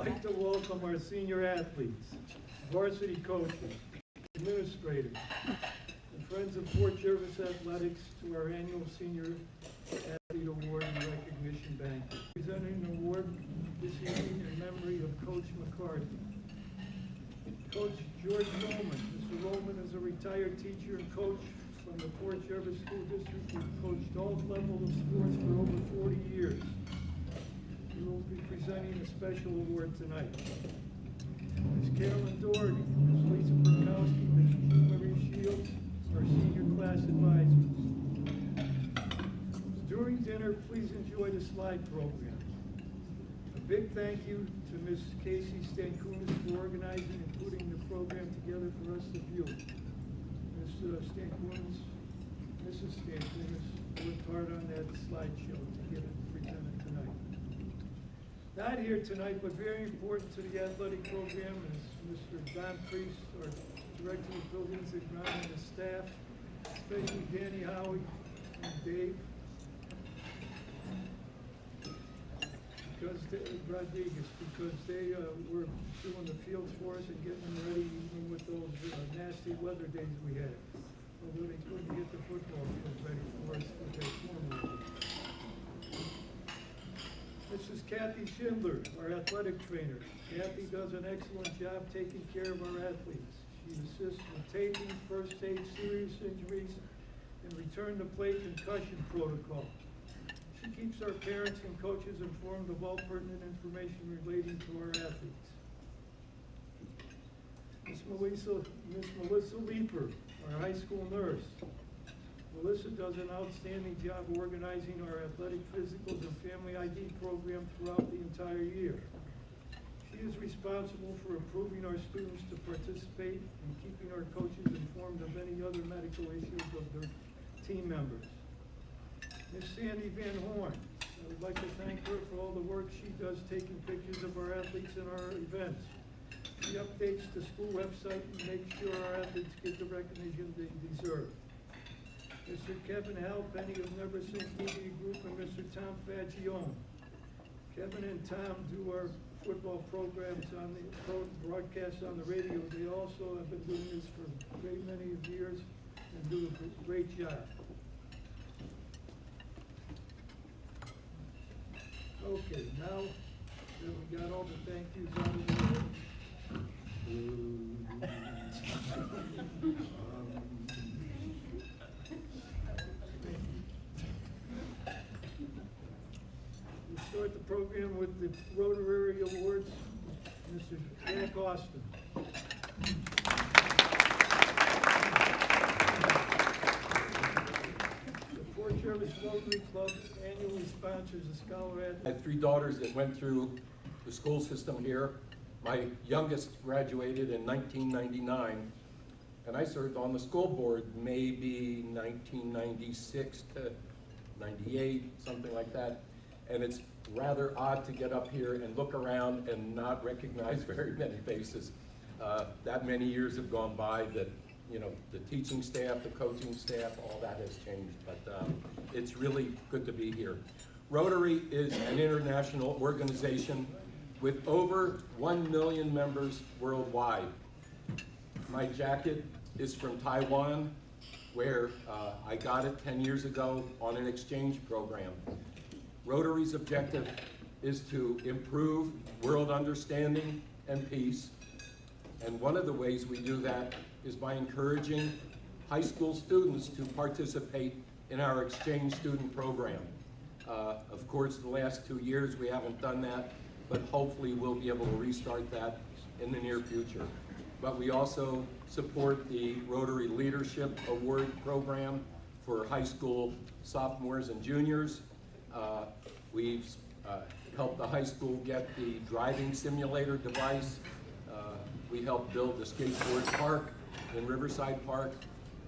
like to welcome our senior athletes, varsity coaches, administrators, and friends of Fort Jervis Athletics to our annual Senior Athlete Award and Recognition Banquet. Presenting the award this evening in memory of Coach McCarthy. Coach George Roman. Mr. Roman is a retired teacher and coach from the Fort Jervis School District who coached all levels of sports for over 40 years. He will be presenting a special award tonight. Ms. Carolyn Dorothy, Ms. Lisa Burkowski, Ms. Marie Shields, our senior class advisors. During dinner, please enjoy the slide program. A big thank you to Ms. Casey Stankunas for organizing and putting the program together for us to view. Mrs. Stankunas worked hard on that slideshow to get it presented tonight. Not here tonight, but very important to the athletic program is Mr. Don Priest, our Director of Buildings and Ground, and the staff, especially Danny Howie and Dave. Rodriguez, because they were doing the fields for us and getting them ready even with those nasty weather days we had. Although they couldn't get the football fields ready for us with their form. This is Kathy Schindler, our athletic trainer. Kathy does an excellent job taking care of our athletes. She assists with taping, first aid, serious injuries, and return to play concussion protocol. She keeps our parents and coaches informed of all pertinent information relating to our athletes. Miss Melissa Leeper, our high school nurse. Melissa does an outstanding job organizing our athletic physicals and family ID program throughout the entire year. She is responsible for approving our students to participate and keeping our coaches informed of any other medical issues of their team members. Ms. Sandy Van Horn, I would like to thank her for all the work she does taking pictures of our athletes and our events. She updates the school website and makes sure our athletes get the recognition they deserve. Mr. Kevin Halpenny of Never Sink Media Group and Mr. Tom Fagione. Kevin and Tom do our football programs on the broadcasts on the radio. They also have been doing this for a great many years and do a great job. Okay, now that we got all the thank yous out of the way. We'll start the program with the Rotary Awards. Mr. Jack Austin. Fort Jervis Rotary Club annually sponsors a scholar athlete. I have 3 daughters that went through the school system here. My youngest graduated in 1999, and I served on the school board maybe 1996 to 98, something like that. And it's rather odd to get up here and look around and not recognize very many faces. That many years have gone by that, you know, the teaching staff, the coaching staff, all that has changed, but it's really good to be here. Rotary is an international organization with over 1 million members worldwide. My jacket is from Taiwan, where I got it 10 years ago on an exchange program. Rotary's objective is to improve world understanding and peace, and one of the ways we do that is by encouraging high school students to participate in our exchange student program. Of course, the last 2 years we haven't done that, but hopefully we'll be able to restart that in the near future. But we also support the Rotary Leadership Award program for high school sophomores and juniors. We've helped the high school get the driving simulator device. We helped build the skateboard park in Riverside Park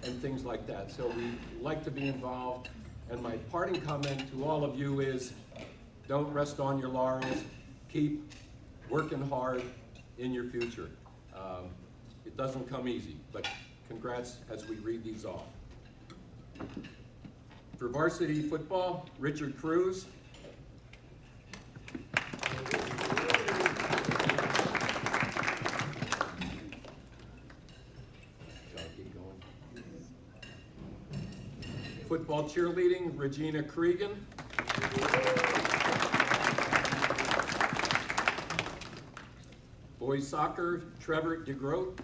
and things like that. So we like to be involved. And my parting comment to all of you is, don't rest on your laurels. Keep working hard in your future. It doesn't come easy, but congrats as we read these off. For varsity football, Richard Cruz. Football cheerleading, Regina Cregan. Boys soccer, Trevor DeGroat.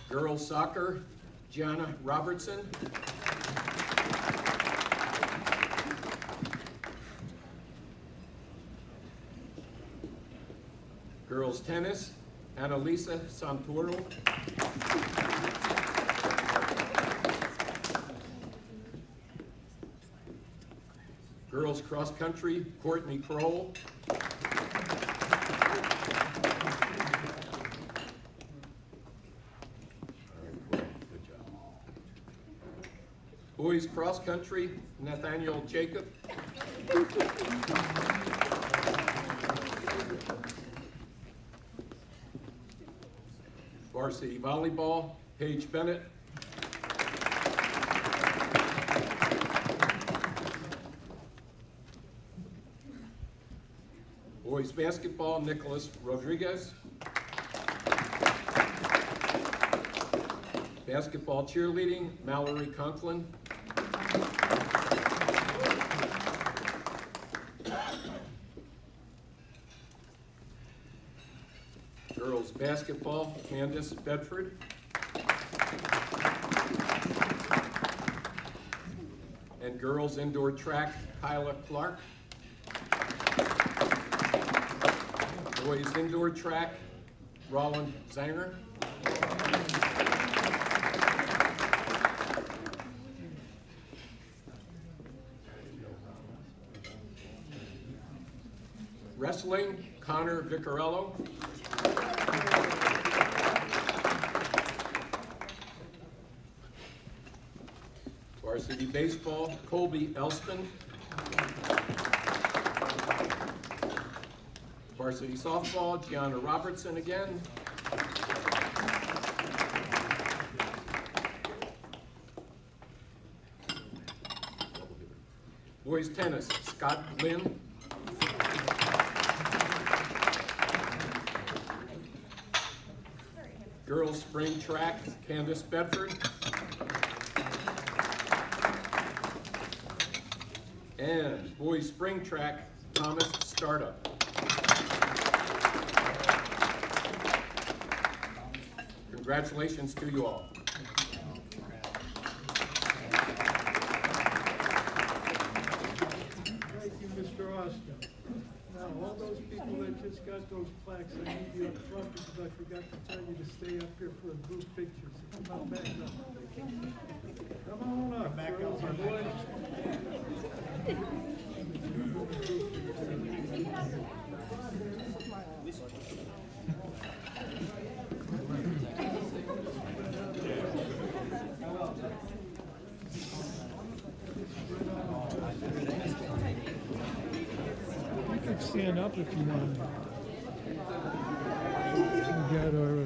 Girls soccer, Gianna Robertson. Girls tennis, Annalisa Santoro. Girls cross country, Courtney Kroll. Good job. Boys cross country, Nathaniel Jacob. Varsity volleyball, Paige Bennett. Boys basketball, Nicholas Rodriguez. Basketball cheerleading, Mallory Conklin. Girls basketball, Candace Bedford. And girls indoor track, Kyla Clark. Boys indoor track, Roland Zanger. Wrestling, Connor Vicarello. Varsity baseball, Colby Elston. Varsity softball, Gianna Robertson again. Boys tennis, Scott Lynn. Girls spring track, Candace Bedford. And boys spring track, Thomas Startup. Congratulations to you all. Thank you, Mr. Austin. Now, all those people that just got those plaques, I need you up front because I forgot to tell you to stay up here for a group picture. So come on back up. Come on up, girls and boys. You can stand up if you want. We got our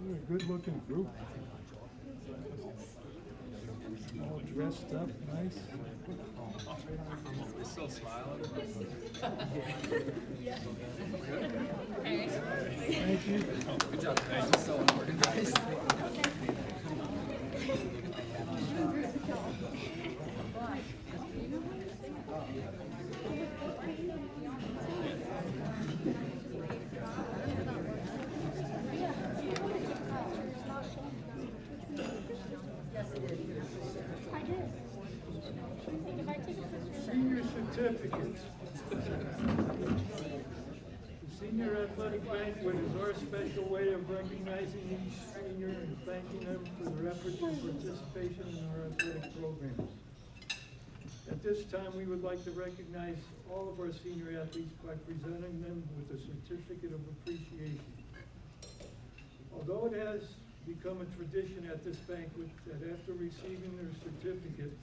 You're a good-looking group. All dressed up, nice. You're still smiling. Thank you. Good job, guys. You're so organized. Senior certificates. The Senior Athletic Banquet is our special way of recognizing each senior and thanking them for their efforts and participation in our athletic programs. At this time, we would like to recognize all of our senior athletes by presenting them with a certificate of appreciation. Although it has become a tradition at this banquet that after receiving their certificate,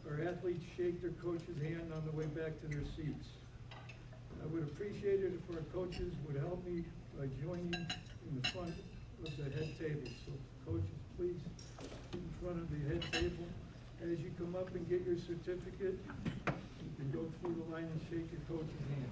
our athletes shake their coach's hand on the way back to their seats. I would appreciate it if our coaches would help me by joining in the front of the head table. So coaches, please sit in front of the head table. As you come up and get your certificate, you can go through the line and shake your coach's hand.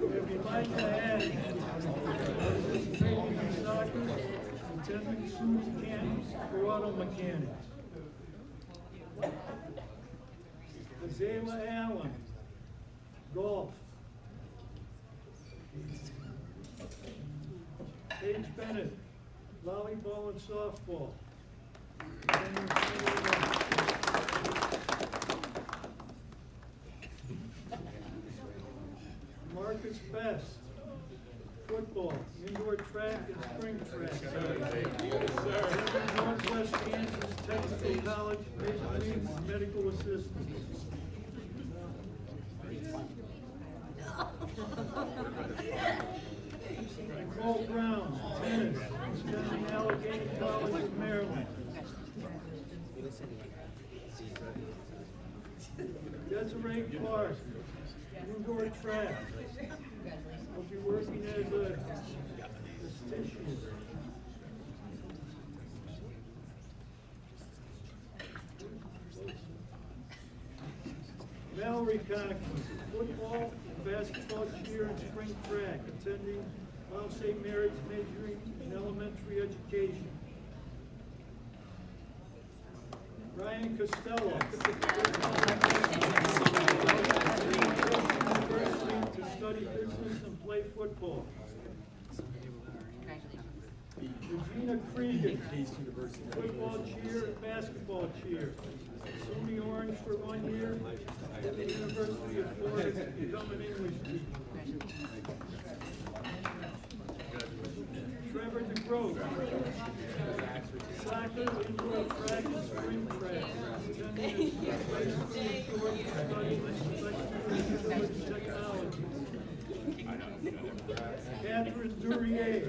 If you'd like to add, participating in soccer, attending student camps for auto mechanics. Azayla Allen, golf. Paige Bennett, volleyball and softball. Marcus Best, football, indoor track and spring track. Northwest Kansas Technical College, majoring in medical assistant. Nicole Brown, tennis, attending Allegheny College of Maryland. Desiree Clark, indoor track. I'll be working as a statistician. Mallory Conklin, football, basketball, cheer, and spring track, attending Mount St. Mary's, majoring in elementary education. Ryan Costello, University to study business and play football. Regina Cregan, football cheer and basketball cheer. SUNY Orange for 1 year, at the University of Florida to become an English teacher. Trevor DeGrove, soccer, indoor track, and spring track. Attending technology. Catherine Durier,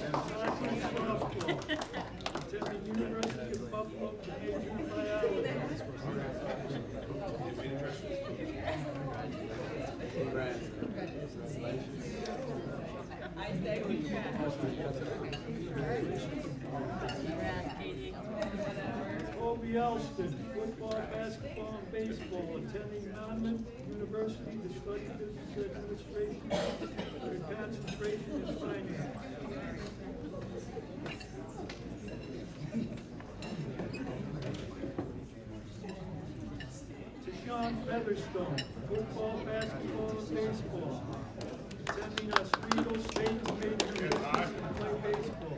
soccer and softball. Attending University of Buffalo to major in biology. Kobe Elston, football, basketball, and baseball, attending Monmouth University to study business administration with a concentration in finance. Tashawn Featherstone, football, basketball, and baseball, attending Oswego State major in business and play baseball.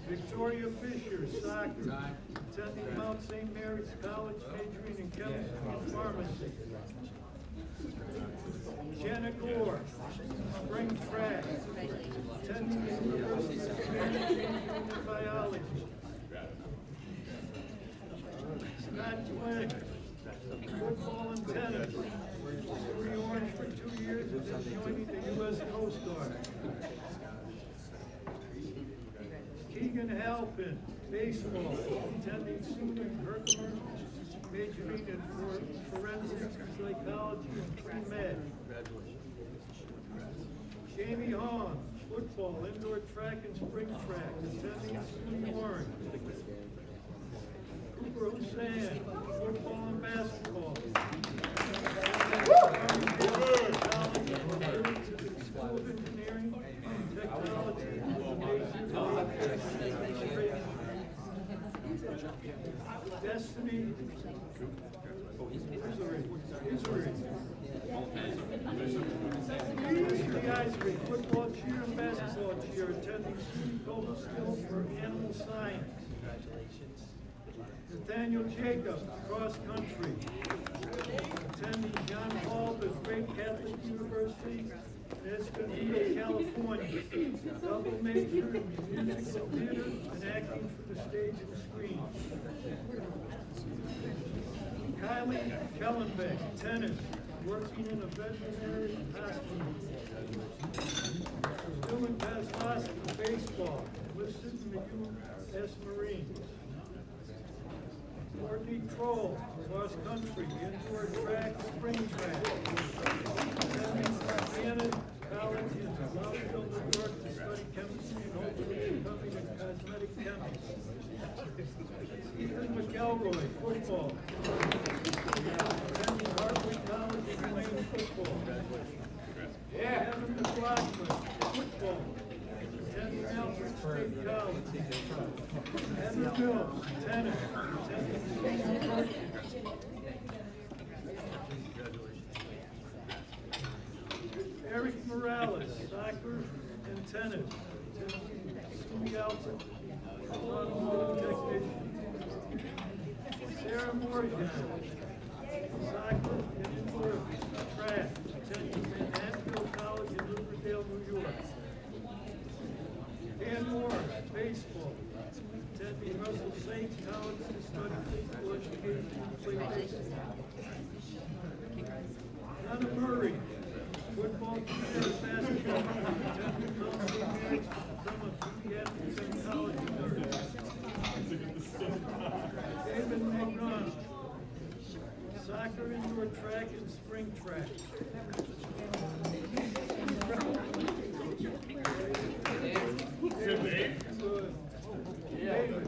Victoria Fisher, soccer, attending Mount St. Mary's College, majoring in chemistry and pharmacy. Jenna Gore, spring track, attending the University of Maryland, majoring in biology. Scott Twig, football and tennis, SUNY Orange for 2 years and then joining the U.S. Coast Guard. Keegan Halpin, baseball, attending SUNY Herkimer, majoring in forensic psychology and pre-med. Jamie Hahn, football, indoor track and spring track, attending SUNY Orange. Cooper Hussain, football and basketball. School of Engineering, Technology, Destiny Israel. Ivory, football cheer and basketball cheer, attending Global Skills for Animal Science. Nathaniel Jacobs, cross country, attending John Hall of Great Catholic University in Escondido, California. Double major in musical theater and acting for the stage and screen. Kylie Kellenbeck, tennis, working in a veterinary hospital. Dylan Kozlowski, baseball, listed in the U.S. Marines. Courtney Troll, cross country, indoor track, spring track. Attending Bennett College in Rockville, New York to study chemistry and hopefully becoming a cosmetic chemist. Ethan McElroy, football. Attending Harvard College and playing football. Evan McLaughlin, football. Attending Alfred State College. Heather Mills, tennis. Attending Stephen Perkins. Eric Morales, soccer and tennis. Attending Alfred, automotive technician. Sarah Morgan, soccer and indoor track, attending Manhattanville College in Riverdale, New York. Dan Morris, baseball, attending Russell Saints College to study physical education and play baseball. Donna Murray, football, tennis, basketball, attending Mount St. Mary's to become a pediatric oncology nurse. David McDonald, soccer, indoor track, and spring track. Good. David.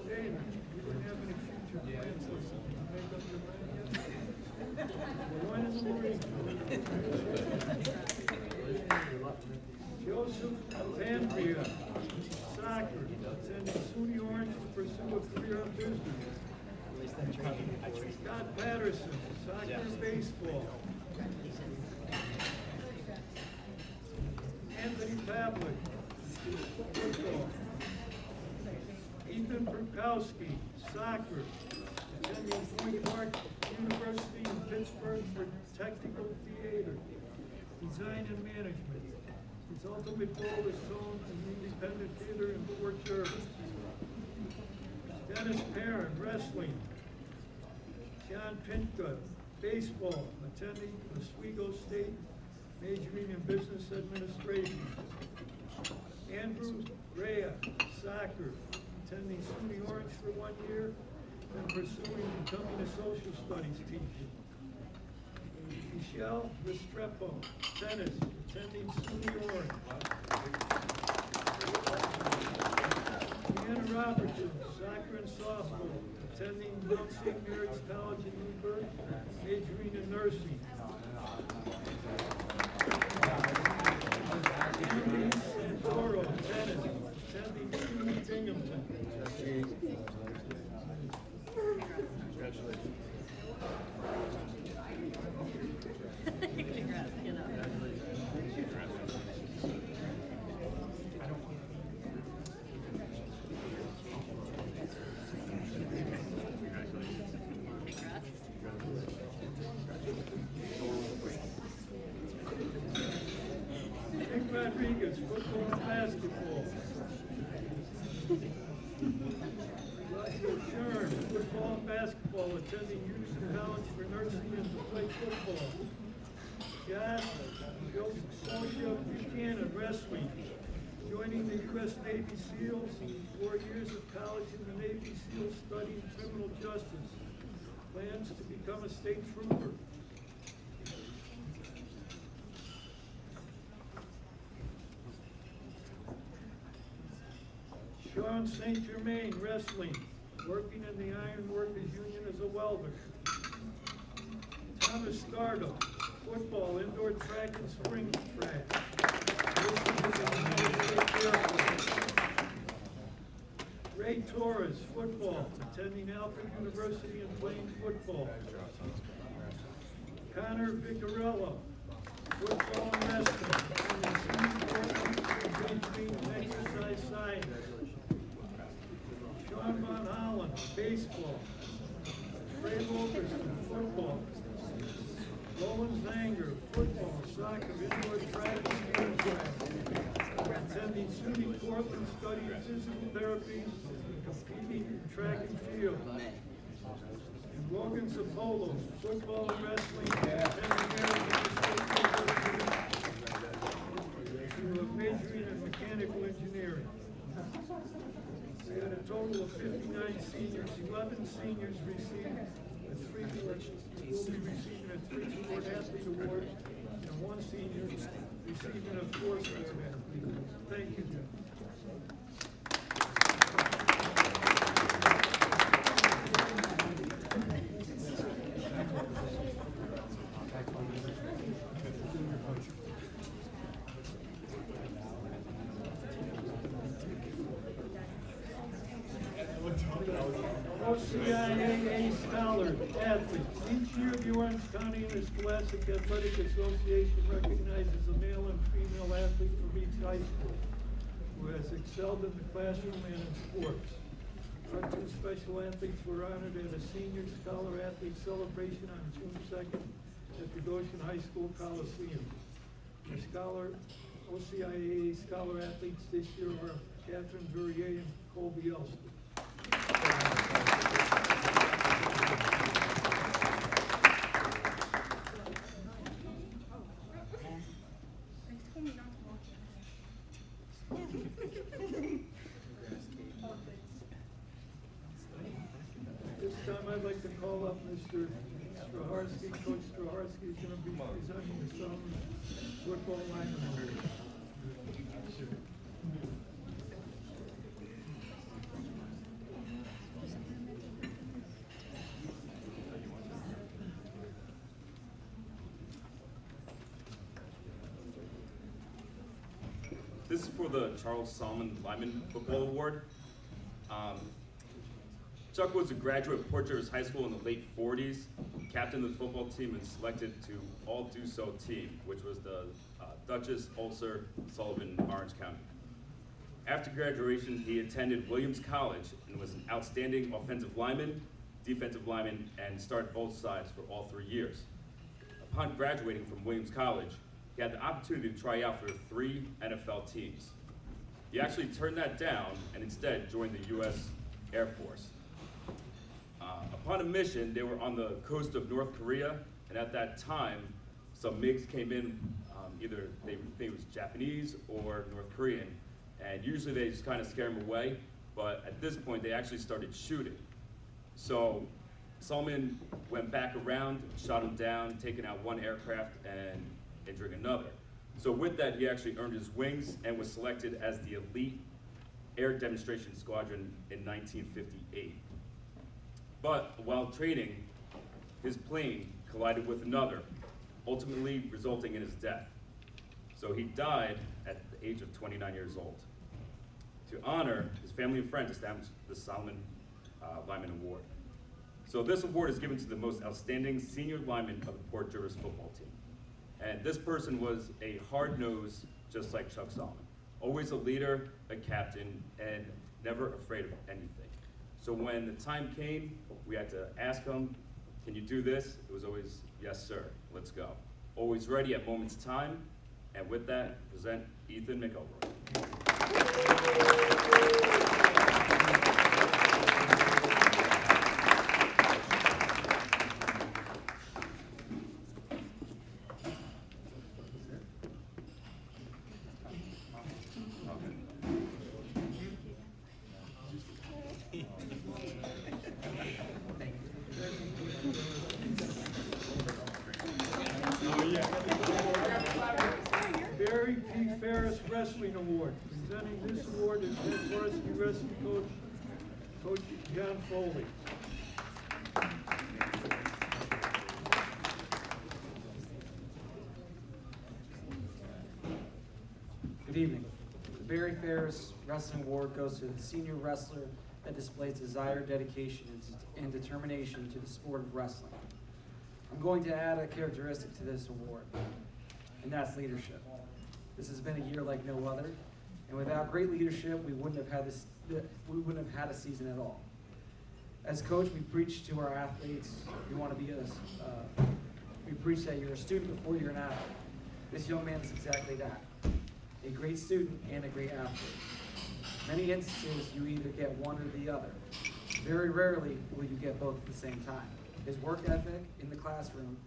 David, you didn't have any future plans, so you make up your mind yet? One in the Marine Corps. Joseph Landria, soccer, attending SUNY Orange to pursue a career in business. Scott Patterson, soccer and baseball. Anthony Pavlik, football. Ethan Brukowski, soccer, attending Point Park University in Pittsburgh for technical theater, design and management. His ultimate goal is shown in independent theater and Fort Jervis. Dennis Perrin, wrestling. John Pinka, baseball, attending Oswego State, majoring in business administration. Andrew Rea, soccer, attending SUNY Orange for 1 year and pursuing becoming a social studies teacher. Michelle Restrepo, tennis, attending SUNY Orange. Gianna Robertson, soccer and softball, attending Mount St. Mary's College in Newburgh, majoring in nursing. Andy Santoro, tennis, attending SUNY Binghamton. Nick Rodriguez, football and basketball. Roger Shern, football and basketball, attending Houston College for nursing and to play football. Joseph Buchanan, wrestling, joining the U.S. Navy SEALs, 4 years of college in the Navy SEALs studying criminal justice. Plans to become a state trooper. Sean St. Germain, wrestling, working in the Iron Workers Union as a welder. Thomas Stardo, football, indoor track and spring track. Listed with the United States Air Force. Ray Torres, football, attending Alfred University and playing football. Connor Vicarello, football and wrestling, attending swimming, and exercise science. Sean Von Holland, baseball. Ray Wilkerson, football. Roland Zanger, football, soccer, indoor track, and field track. Attending SUNY Portland, studying physical therapy, competing in track and field. And Logan Zapolo, football and wrestling, attending Arizona State University, majoring in mechanical engineering. We had a total of 59 seniors. 11 seniors received a three-sport, will be receiving a three-sport athlete award, and one senior receiving a four-sport athlete award. Thank you, Jim. OCIAA Scholar Athletes. Each year, the Orange County Interscholastic Athletic Association recognizes a male and female athlete from each high school who has excelled in the classroom and in sports. Our two special athletes were honored at a senior scholar athlete celebration on June 2nd at the Goshen High School Coliseum. The OCIAA Scholar athletes this year are Catherine Durier and Colby Elston. This time I'd like to call up Mr. Straharsky. Coach Straharsky is going to be presenting the Summer Football Lyman Award. This is for the Charles Solomon Lyman Football Award. Chuck was a graduate of Port Jervis High School in the late 40s, captained the football team and selected to all-do-so team, which was the Dutchess, Ulster, Sullivan, Orange County. After graduation, he attended Williams College and was an outstanding offensive lineman, defensive lineman, and started both sides for all 3 years. Upon graduating from Williams College, he had the opportunity to try out for 3 NFL teams. He actually turned that down and instead joined the U.S. Air Force. Upon a mission, they were on the coast of North Korea, and at that time, some MiGs came in, either they think it was Japanese or North Korean, and usually they just kind of scare them away, but at this point, they actually started shooting. So Solomon went back around, shot him down, taking out one aircraft and injuring another. So with that, he actually earned his wings and was selected as the elite air demonstration squadron in 1958. But while training, his plane collided with another, ultimately resulting in his death. So he died at the age of 29 years old. To honor, his family and friends established the Solomon Lyman Award. So this award is given to the most outstanding senior lineman of the Port Jervis football team. And this person was a hard nose, just like Chuck Solomon. Always a leader, a captain, and never afraid of anything. So when the time came, we had to ask him, can you do this? It was always, yes, sir, let's go. Always ready at moment's time. And with that, present Ethan McElroy. Barry P. Ferris Wrestling Award. Presenting this award is head varsity wrestling coach, Coach John Foley. evening. The Barry Ferris Wrestling Award goes to the senior wrestler that displays desire, dedication, and determination to the sport of wrestling. I'm going to add a characteristic to this award, and that's leadership. This has been a year like no other, and without great leadership, we wouldn't have had a season at all. As coach, we preach to our athletes, we want to be we preach that you're a student before you're an athlete. This young man is exactly that, a great student and a great athlete. Many instances, you either get one or the other. Very rarely will you get both at the same time. His work ethic in the classroom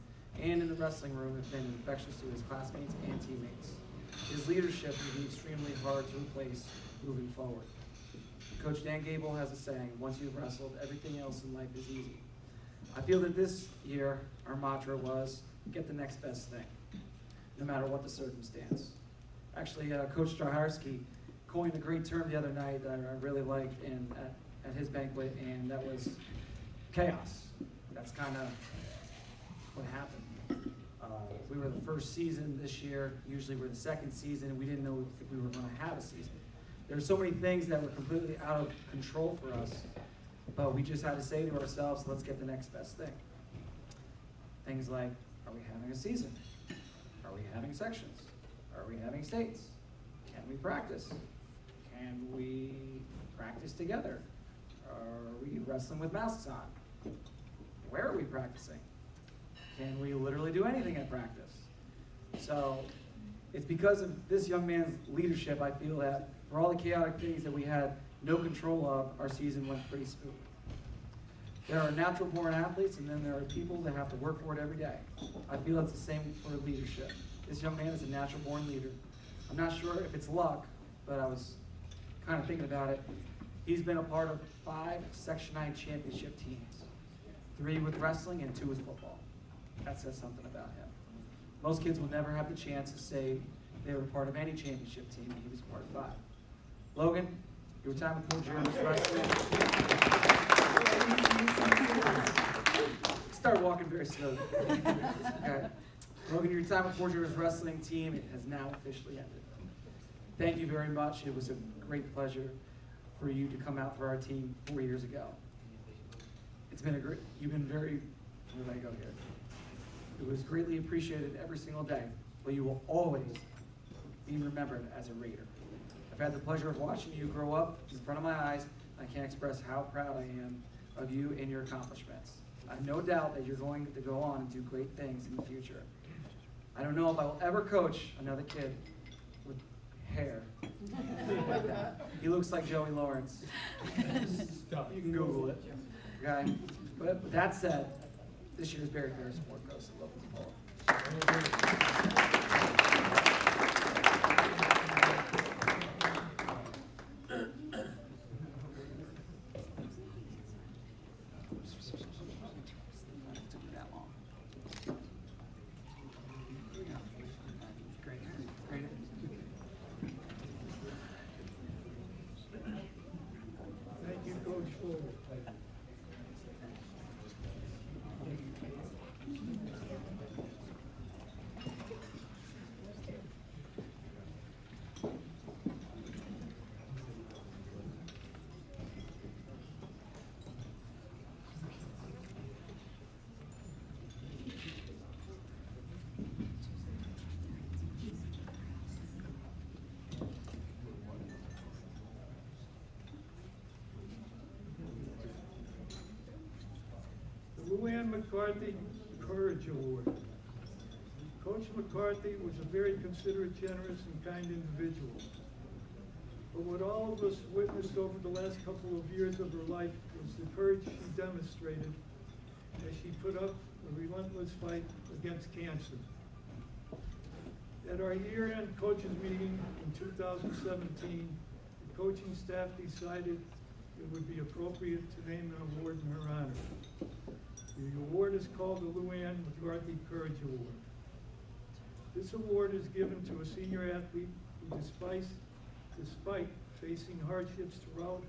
and in the wrestling room have been infectious to his classmates and teammates. His leadership will be extremely hard to replace moving forward. Coach Dan Gable has a saying, once you've wrestled, everything else in life is easy. I feel that this year, our mantra was, get the next best thing, no matter what the circumstance. Actually, Coach Straharski coined a great term the other night that I really liked at his banquet, and that was chaos. That's kind of what happened. We were the first season this year. Usually we're the second season, and we didn't know if we were going to have a season. There were so many things that were completely out of control for us, but we just had to say to ourselves, let's get the next best thing. Things like, are we having a season? Are we having sections? Are we having states? Can we practice? Can we practice together? Are we wrestling with masks on? Where are we practicing? Can we literally do anything at practice? So it's because of this young man's leadership, I feel that for all the chaotic things that we had no control of, our season went pretty smooth. There are natural born athletes, and then there are people that have to work for it every day. I feel it's the same for leadership. This young man is a natural born leader. I'm not sure if it's luck, but I was kind of thinking about it. He's been a part of 5 Section 9 championship teams, 3 with wrestling and 2 with football. That says something about him. Most kids will never have the chance to say they were part of any championship team, and he was part of 5. Logan, your time with Coach Jalen Osborne. Start walking very slowly. Okay. Logan, your time with Coach Jalen's wrestling team has now officially ended. Thank you very much. It was a great pleasure for you to come out for our team 4 years ago. It's been you've been very, where did I go here? It was greatly appreciated every single day, but you will always be remembered as a Raider. I've had the pleasure of watching you grow up in front of my eyes. I can't express how proud I am of you and your accomplishments. I have no doubt that you're going to go on and do great things in the future. I don't know if I will ever coach another kid with hair like that. He looks like Joey Lawrence. You can Google it. Okay? But with that said, this year's Barry Ferris Award goes to Logan Paul. Thank you, Coach Fuller. The Luanne Mccarthy Courage Award. Coach McCarthy was a very considerate, generous, and kind individual. But what all of us witnessed over the last couple of years of her life was the courage she demonstrated as she put up a relentless fight against cancer. At our year-end coaches meeting in 2017, the coaching staff decided it would be appropriate to name an award in her honor. The award is called the Luanne Mccarthy Courage Award. This award is given to a senior athlete who, despite facing hardships throughout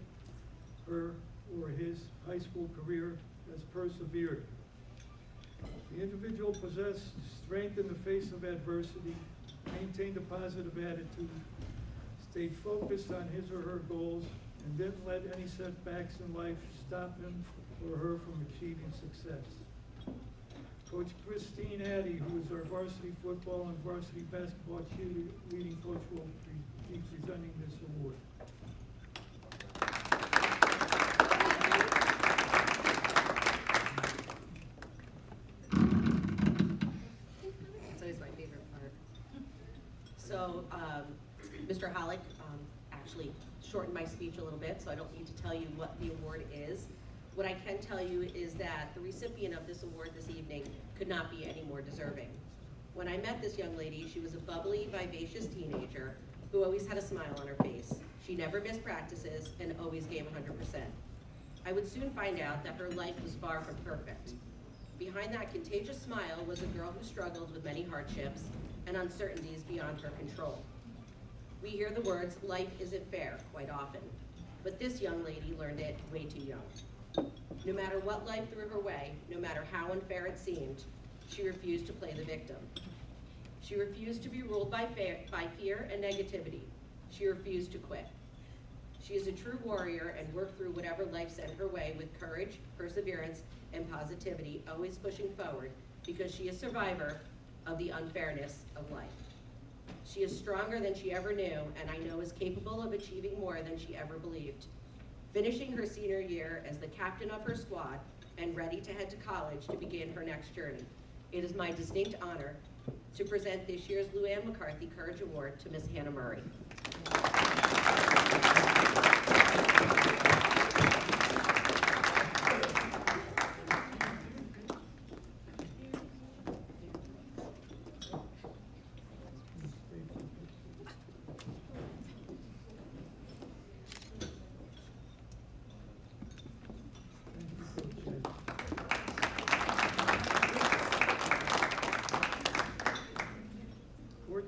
her or his high school career, has persevered. The individual possessed strength in the face of adversity, maintained a positive attitude, stayed focused on his or her goals, and didn't let any setbacks in life stop him or her from achieving success. Coach Christine Addy, who is our varsity football and varsity basketball cheerleading coach, will be presenting this award. It's always my favorite part. So, Mr. Hollick actually shortened my speech a little bit, so I don't need to tell you what the award is. What I can tell you is that the recipient of this award this evening could not be any more deserving. When I met this young lady, she was a bubbly, vivacious teenager who always had a smile on her face. She never missed practices and always gave 100%. I would soon find out that her life was far from perfect. Behind that contagious smile was a girl who struggled with many hardships and uncertainties beyond her control. We hear the words, "life isn't fair," quite often, but this young lady learned it way too young. No matter what life threw her way, no matter how unfair it seemed, she refused to play the victim. She refused to be ruled by fear and negativity. She refused to quit. She is a true warrior and worked through whatever life sent her way with courage, perseverance, and positivity, always pushing forward because she is a survivor of the unfairness of life. She is stronger than she ever knew, and I know is capable of achieving more than she ever believed. Finishing her senior year as the captain of her squad and ready to head to college to begin her next journey. It is my distinct honor to present this year's Luanne McCarthy Courage Award to Miss Hannah Murray.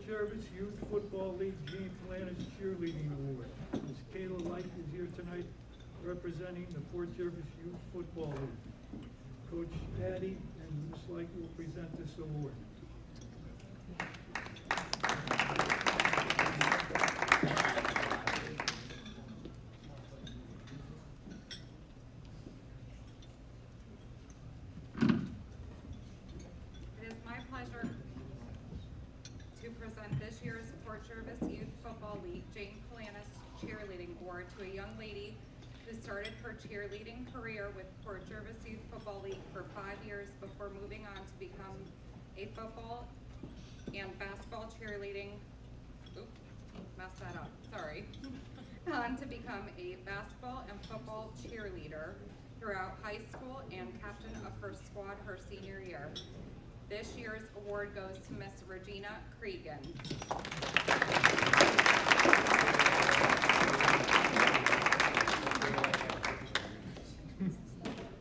Service Youth Football League Jean Planner's Cheerleading Award. Ms. Kayla Light is here tonight representing the Port Jervis Youth Football League. Coach Addy and Ms. Light will present this award. It is my pleasure to present this year's Port Jervis Youth Football League Jane Palanis Cheerleading Award to a young lady who started her cheerleading career with Port Jervis Youth Football League for 5 years before moving on to become a football and basketball cheerleading, messed that up, sorry, to become a basketball and football cheerleader throughout high school and captain of her squad her senior year. This year's award goes to Miss Regina Cregan.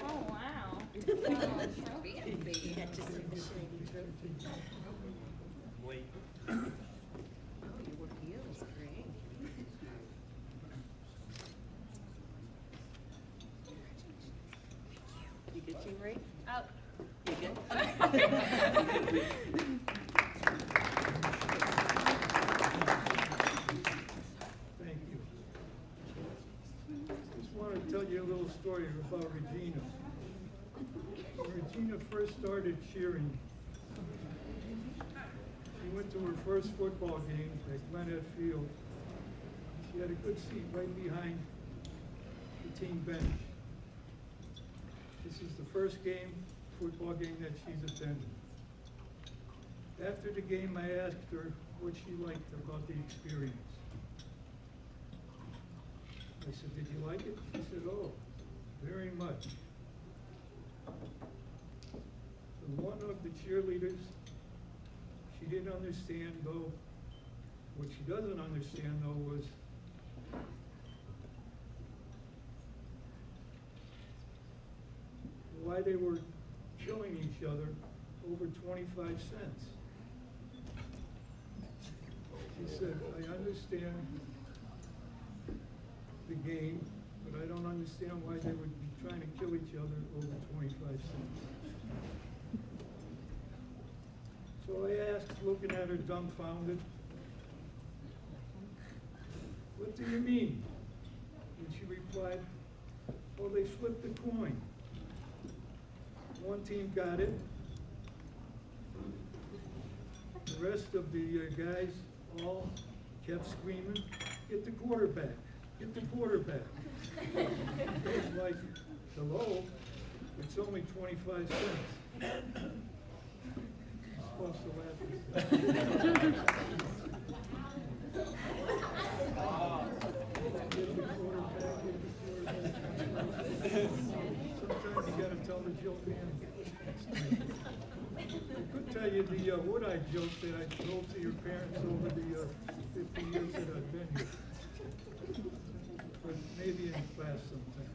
Oh, wow. So fancy. Wait. Oh, your work feels great. You good, Jean Marie? Oh. You good? Thank you. Just want to tell you a little story about Regina. When Regina first started cheering, she went to her first football game at Glenhead Field. She had a good seat right behind the team bench. This is the first football game that she's attended. After the game, I asked her what she liked about the experience. I said, "Did you like it?" She said, "Oh, very much." One of the cheerleaders, she didn't understand though. What she doesn't understand though was why they were killing each other over 25 cents. She said, "I understand the game, but I don't understand why they would be trying to kill each other over 25 cents." So I asked, looking at her dumbfounded, "What do you mean?" And she replied, "Well, they flipped a coin. One team got it. The rest of the guys all kept screaming, 'Get the quarterback, get the quarterback.'" It's like, hello, it's only 25 cents. It's supposed to laugh at that. Get the quarterback, get the quarterback. Sometimes you gotta tell the joke, man. I could tell you the Wood-Eye joke that I told to your parents over the 50 years that I've been here. But maybe in class sometime.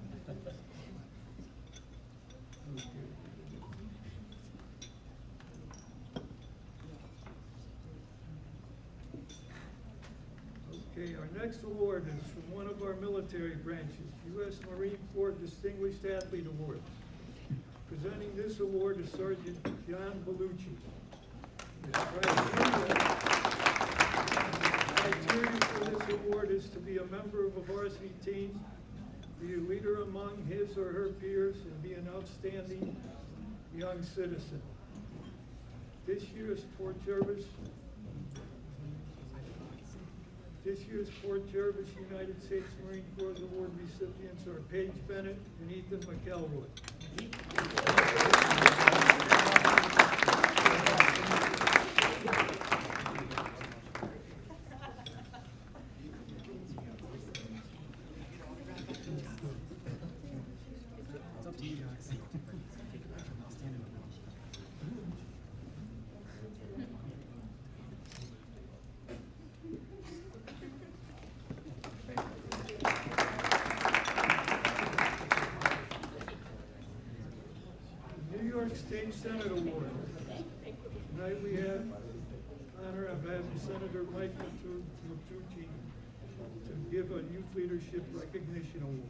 Okay, our next award is from one of our military branches, U.S. Marine Corps Distinguished Athlete Award. Presenting this award is Sergeant John Bellucci. The criteria for this award is to be a member of a varsity team, be a leader among his or her peers, and be an outstanding young citizen. This year's Fort Jervis United States Marine Corps Award recipients are Paige Bennett and Ethan McElroy. State Senate Award. Tonight we have honor of having Senator Mike Matucci to give a Youth Leadership Recognition Award.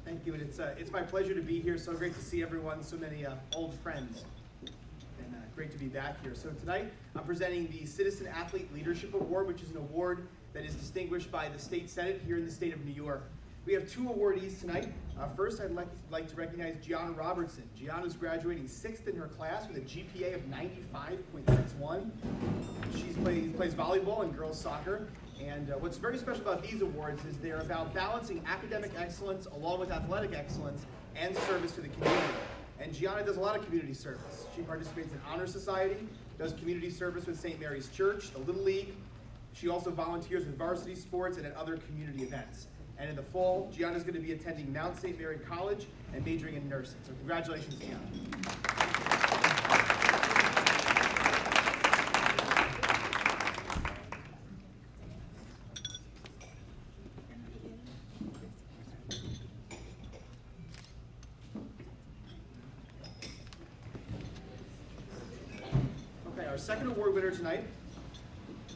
Thank you, and it's my pleasure to be here. So great to see everyone, so many old friends, and great to be back here. So tonight I'm presenting the Citizen Athlete Leadership Award, which is an award that is distinguished by the State Senate here in the state of New York. We have two awardees tonight. First, I'd like to recognize Gianna Robertson. Gianna is graduating 6th in her class with a GPA of 95.61. She plays volleyball and girls soccer. And what's very special about these awards is they're about balancing academic excellence along with athletic excellence and service to the community. And Gianna does a lot of community service. She participates in Honor Society, does community service with St. Mary's Church, the Little League. She also volunteers with varsity sports and at other community events. And in the fall, Gianna's going to be attending Mount St. Mary College and majoring in nursing. So congratulations, Gianna. Okay, our second award winner tonight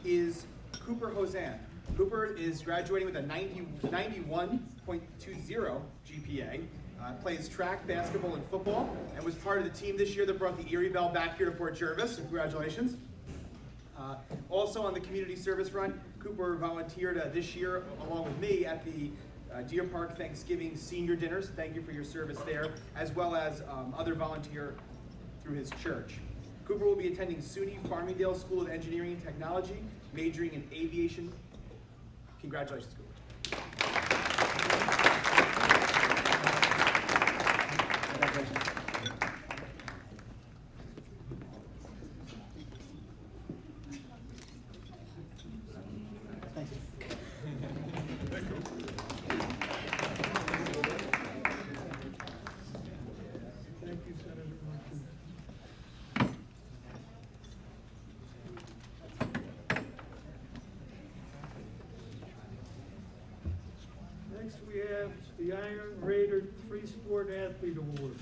is Cooper Hosan. Cooper is graduating with a 91.20 GPA, plays track, basketball, and football, and was part of the team this year that brought the Erie Bell back here to Fort Jervis, so congratulations. Also on the community service front, Cooper volunteered this year, along with me, at the Deer Park Thanksgiving Senior Dinners. Thank you for your service there, as well as other volunteer through his church. Cooper will be attending SUNY Farmingdale School of Engineering and Technology, majoring in aviation. Congratulations, Cooper. Congratulations. Thank you. Thank you, Senator Martin. Next, we have the Iron Raider Free Sport Athlete Award.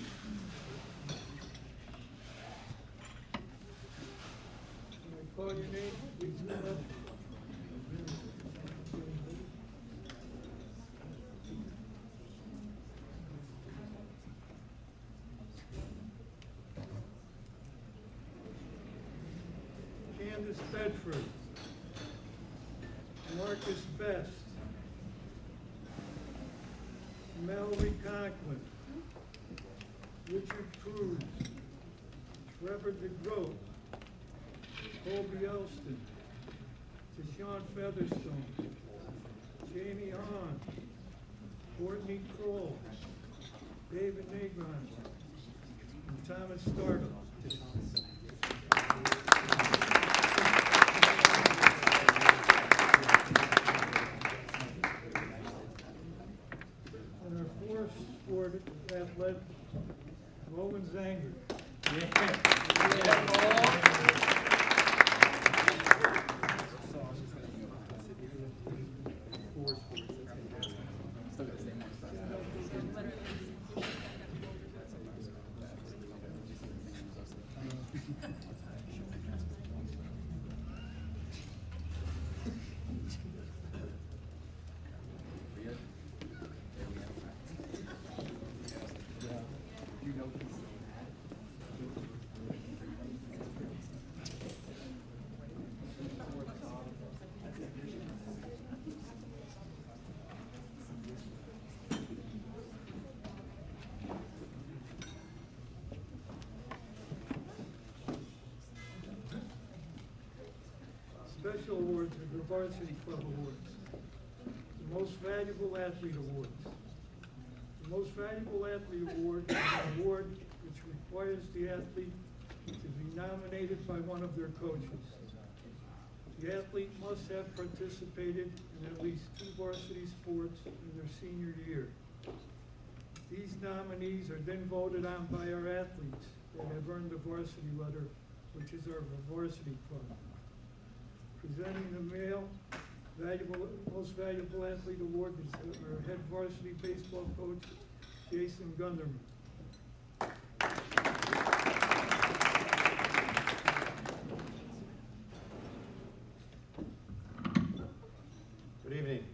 Can I call your name? Please come up. Candace Bedford, Marcus Best, Mallory Conklin, Richard Cruz, Trevor DeGroat, Colby Elston, Deshaun Featherstone, Jamie Hahn, Courtney Kroll, David Negron, and Thomas Startle. And our fourth sport athlete, Rowan Zanger. Special awards are the Varsity Club Awards. The Most Valuable Athlete Awards. The Most Valuable Athlete Award is an award which requires the athlete to be nominated by one of their coaches. The athlete must have participated in at least 2 varsity sports in their senior year. These nominees are then voted on by our athletes that have earned the varsity letter, which is our varsity club. Presenting the Most Valuable Athlete Award is our head varsity baseball coach, Jason Gunderman. Good evening.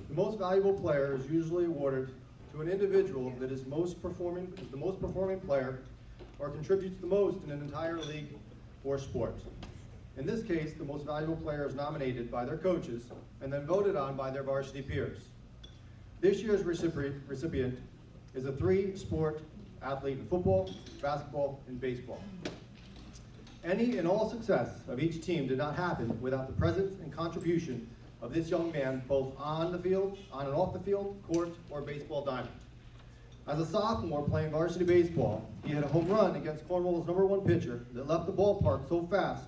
The most valuable player is usually awarded to an individual that is the most performing player or contributes the most in an entire league or sport. In this case, the most valuable player is nominated by their coaches and then voted on by their varsity peers. This year's recipient is a 3-sport athlete in football, basketball, and baseball. Any and all success of each team did not happen without the presence and contribution of this young man, both on the field, on and off the field, court, or baseball diamond. As a sophomore playing varsity baseball, he had a home run against Cornwall's #1 pitcher that left the ballpark so fast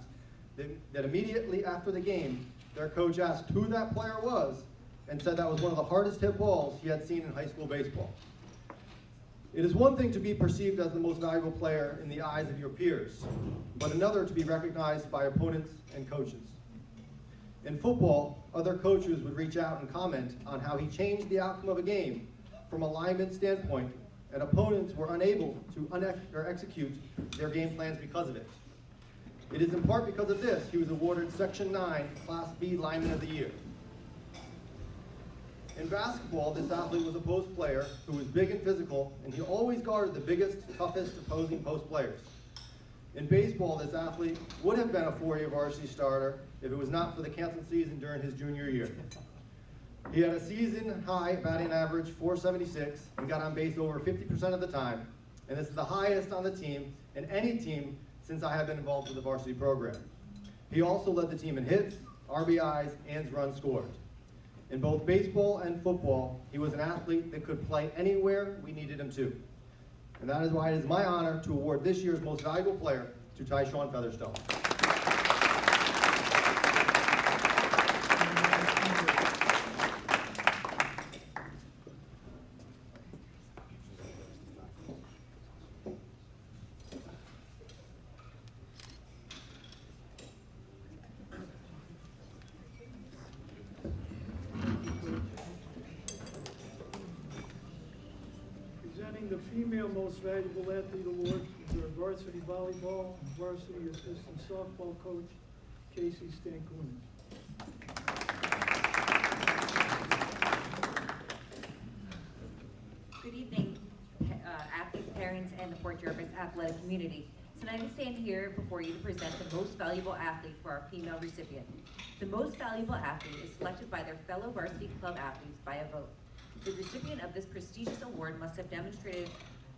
that immediately after the game, their coach asked who that player was and said that was one of the hardest hit balls he had seen in high school baseball. It is one thing to be perceived as the most valuable player in the eyes of your peers, but another to be recognized by opponents and coaches. In football, other coaches would reach out and comment on how he changed the outcome of a game from a lineman standpoint, and opponents were unable to execute their game plans because of it. It is in part because of this he was awarded Section 9 Class B Lineman of the Year. In basketball, this athlete was a post player who was big and physical, and he always guarded the biggest, toughest opposing post players. In baseball, this athlete would have been a 4-year varsity starter if it was not for the canceled season during his junior year. He had a season-high batting average, .476, and got on base over 50% of the time, and this is the highest on the team and any team since I have been involved with the varsity program. He also led the team in hits, RBIs, and runs scored. In both baseball and football, he was an athlete that could play anywhere we needed him to. And that is why it is my honor to award this year's most valuable player to Tyshawn Featherstone. The female most valuable athlete award is our varsity volleyball and varsity assistant softball coach, Casey Stankunas. Good evening, athletes, parents, and the Port Jervis athletic community. Tonight I stand here before you to present the most valuable athlete for our female recipient. The most valuable athlete is selected by their fellow varsity club athletes by a vote. The recipient of this prestigious award must have demonstrated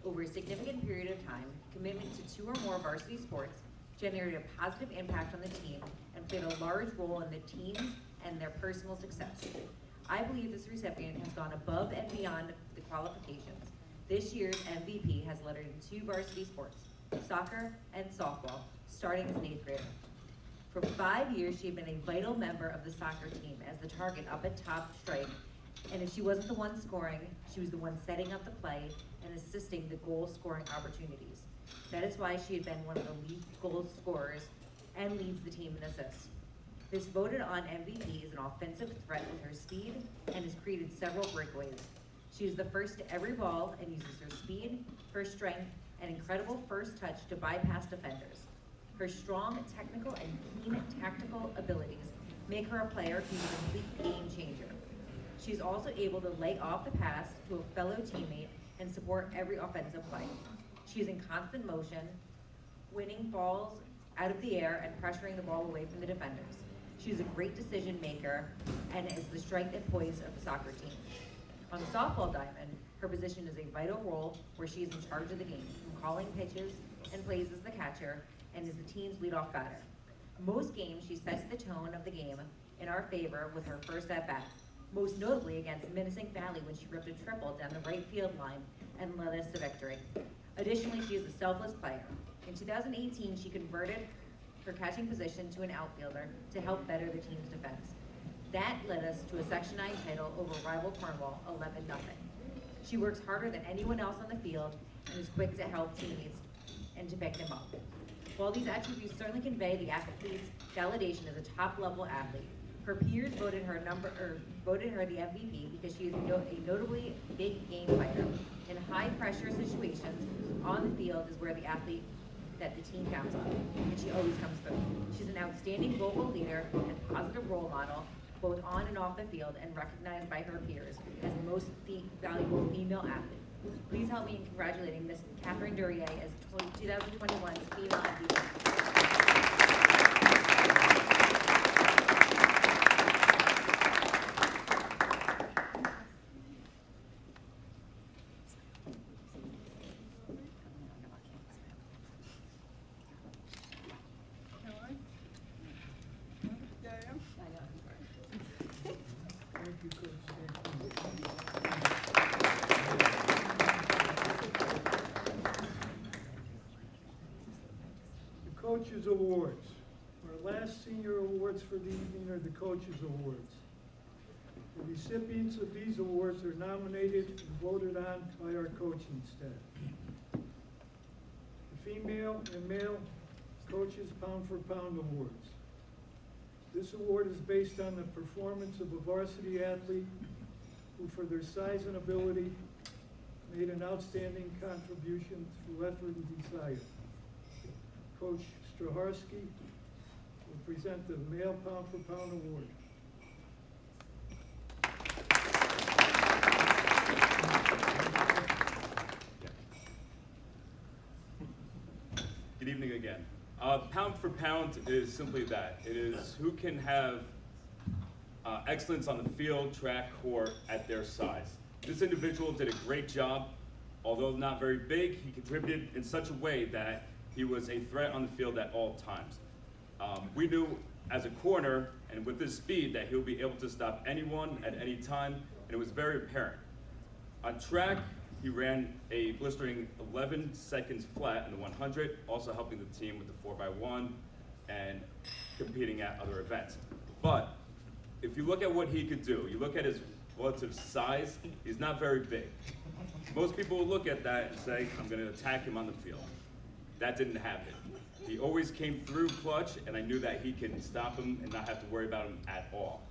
over a significant period of time commitment to 2 or more varsity sports, generated a positive impact on the team, and played a large role in the team's and their personal success. I believe this recipient has gone above and beyond the qualifications. This year's MVP has lettered in 2 varsity sports, soccer and softball, starting as an 8th grader. For 5 years, she had been a vital member of the soccer team as the target up at top strike, and if she wasn't the one scoring, she was the one setting up the play and assisting the goal scoring opportunities. That is why she had been one of the lead goal scorers and leads the team in assists. This voted on MVP is an offensive threat with her speed and has created several breakaways. She is the first to every ball and uses her speed, her strength, and incredible first touch to bypass defenders. Her strong technical and keen tactical abilities make her a player who's a complete game changer. She's also able to lay off the pass to a fellow teammate and support every offensive play. She is in constant motion, winning balls out of the air and pressuring the ball away from the defenders. She is a great decision maker and is the strength and poise of the soccer team. On the softball diamond, her position is a vital role where she is in charge of the game, from calling pitches and plays as the catcher and is the team's leadoff batter. Most games, she sets the tone of the game in our favor with her first at-bat, most notably against Menacing Valley when she ripped a triple down the right field line and led us to victory. Additionally, she is a selfless player. In 2018, she converted her catching position to an outfielder to help better the team's defense. That led us to a Section 9 title over rival Cornwall, 11-0. She works harder than anyone else on the field and is quick to help teammates and to pick them up. While these attributes certainly convey the athlete's validation as a top-level athlete, her peers voted her the MVP because she is a notably big game fighter. In high-pressure situations on the field is where the athlete that the team counts on, and she always comes through. She's an outstanding vocal leader and positive role model, both on and off the field, and recognized by her peers as the most valuable female athlete. Please help me in congratulating Miss Catherine Durier as 2021's Female MVP. Thank you, Coach. The Coaches Awards. Our last senior awards for the evening are the Coaches Awards. The recipients of these awards are nominated and voted on by our coaching staff. The female and male coaches pound-for-pound awards. This award is based on the performance of a varsity athlete who, for their size and ability, made an outstanding contribution through effort and desire. Coach Straharski will present the Male Pound-for-Pound Award. Good evening again. Pound for pound is simply that. It is who can have excellence on the field, track, court at their size. This individual did a great job. Although not very big, he contributed in such a way that he was a threat on the field at all times. We knew as a corner and with his speed that he'll be able to stop anyone at any time, and it was very apparent. On track, he ran a blistering 11 seconds flat in the 100, also helping the team with the 4x1 and competing at other events. But if you look at what he could do, you look at his relative size, he's not very big. Most people will look at that and say, I'm going to attack him on the field. That didn't happen. He always came through clutch, and I knew that he can stop him and not have to worry about him at all.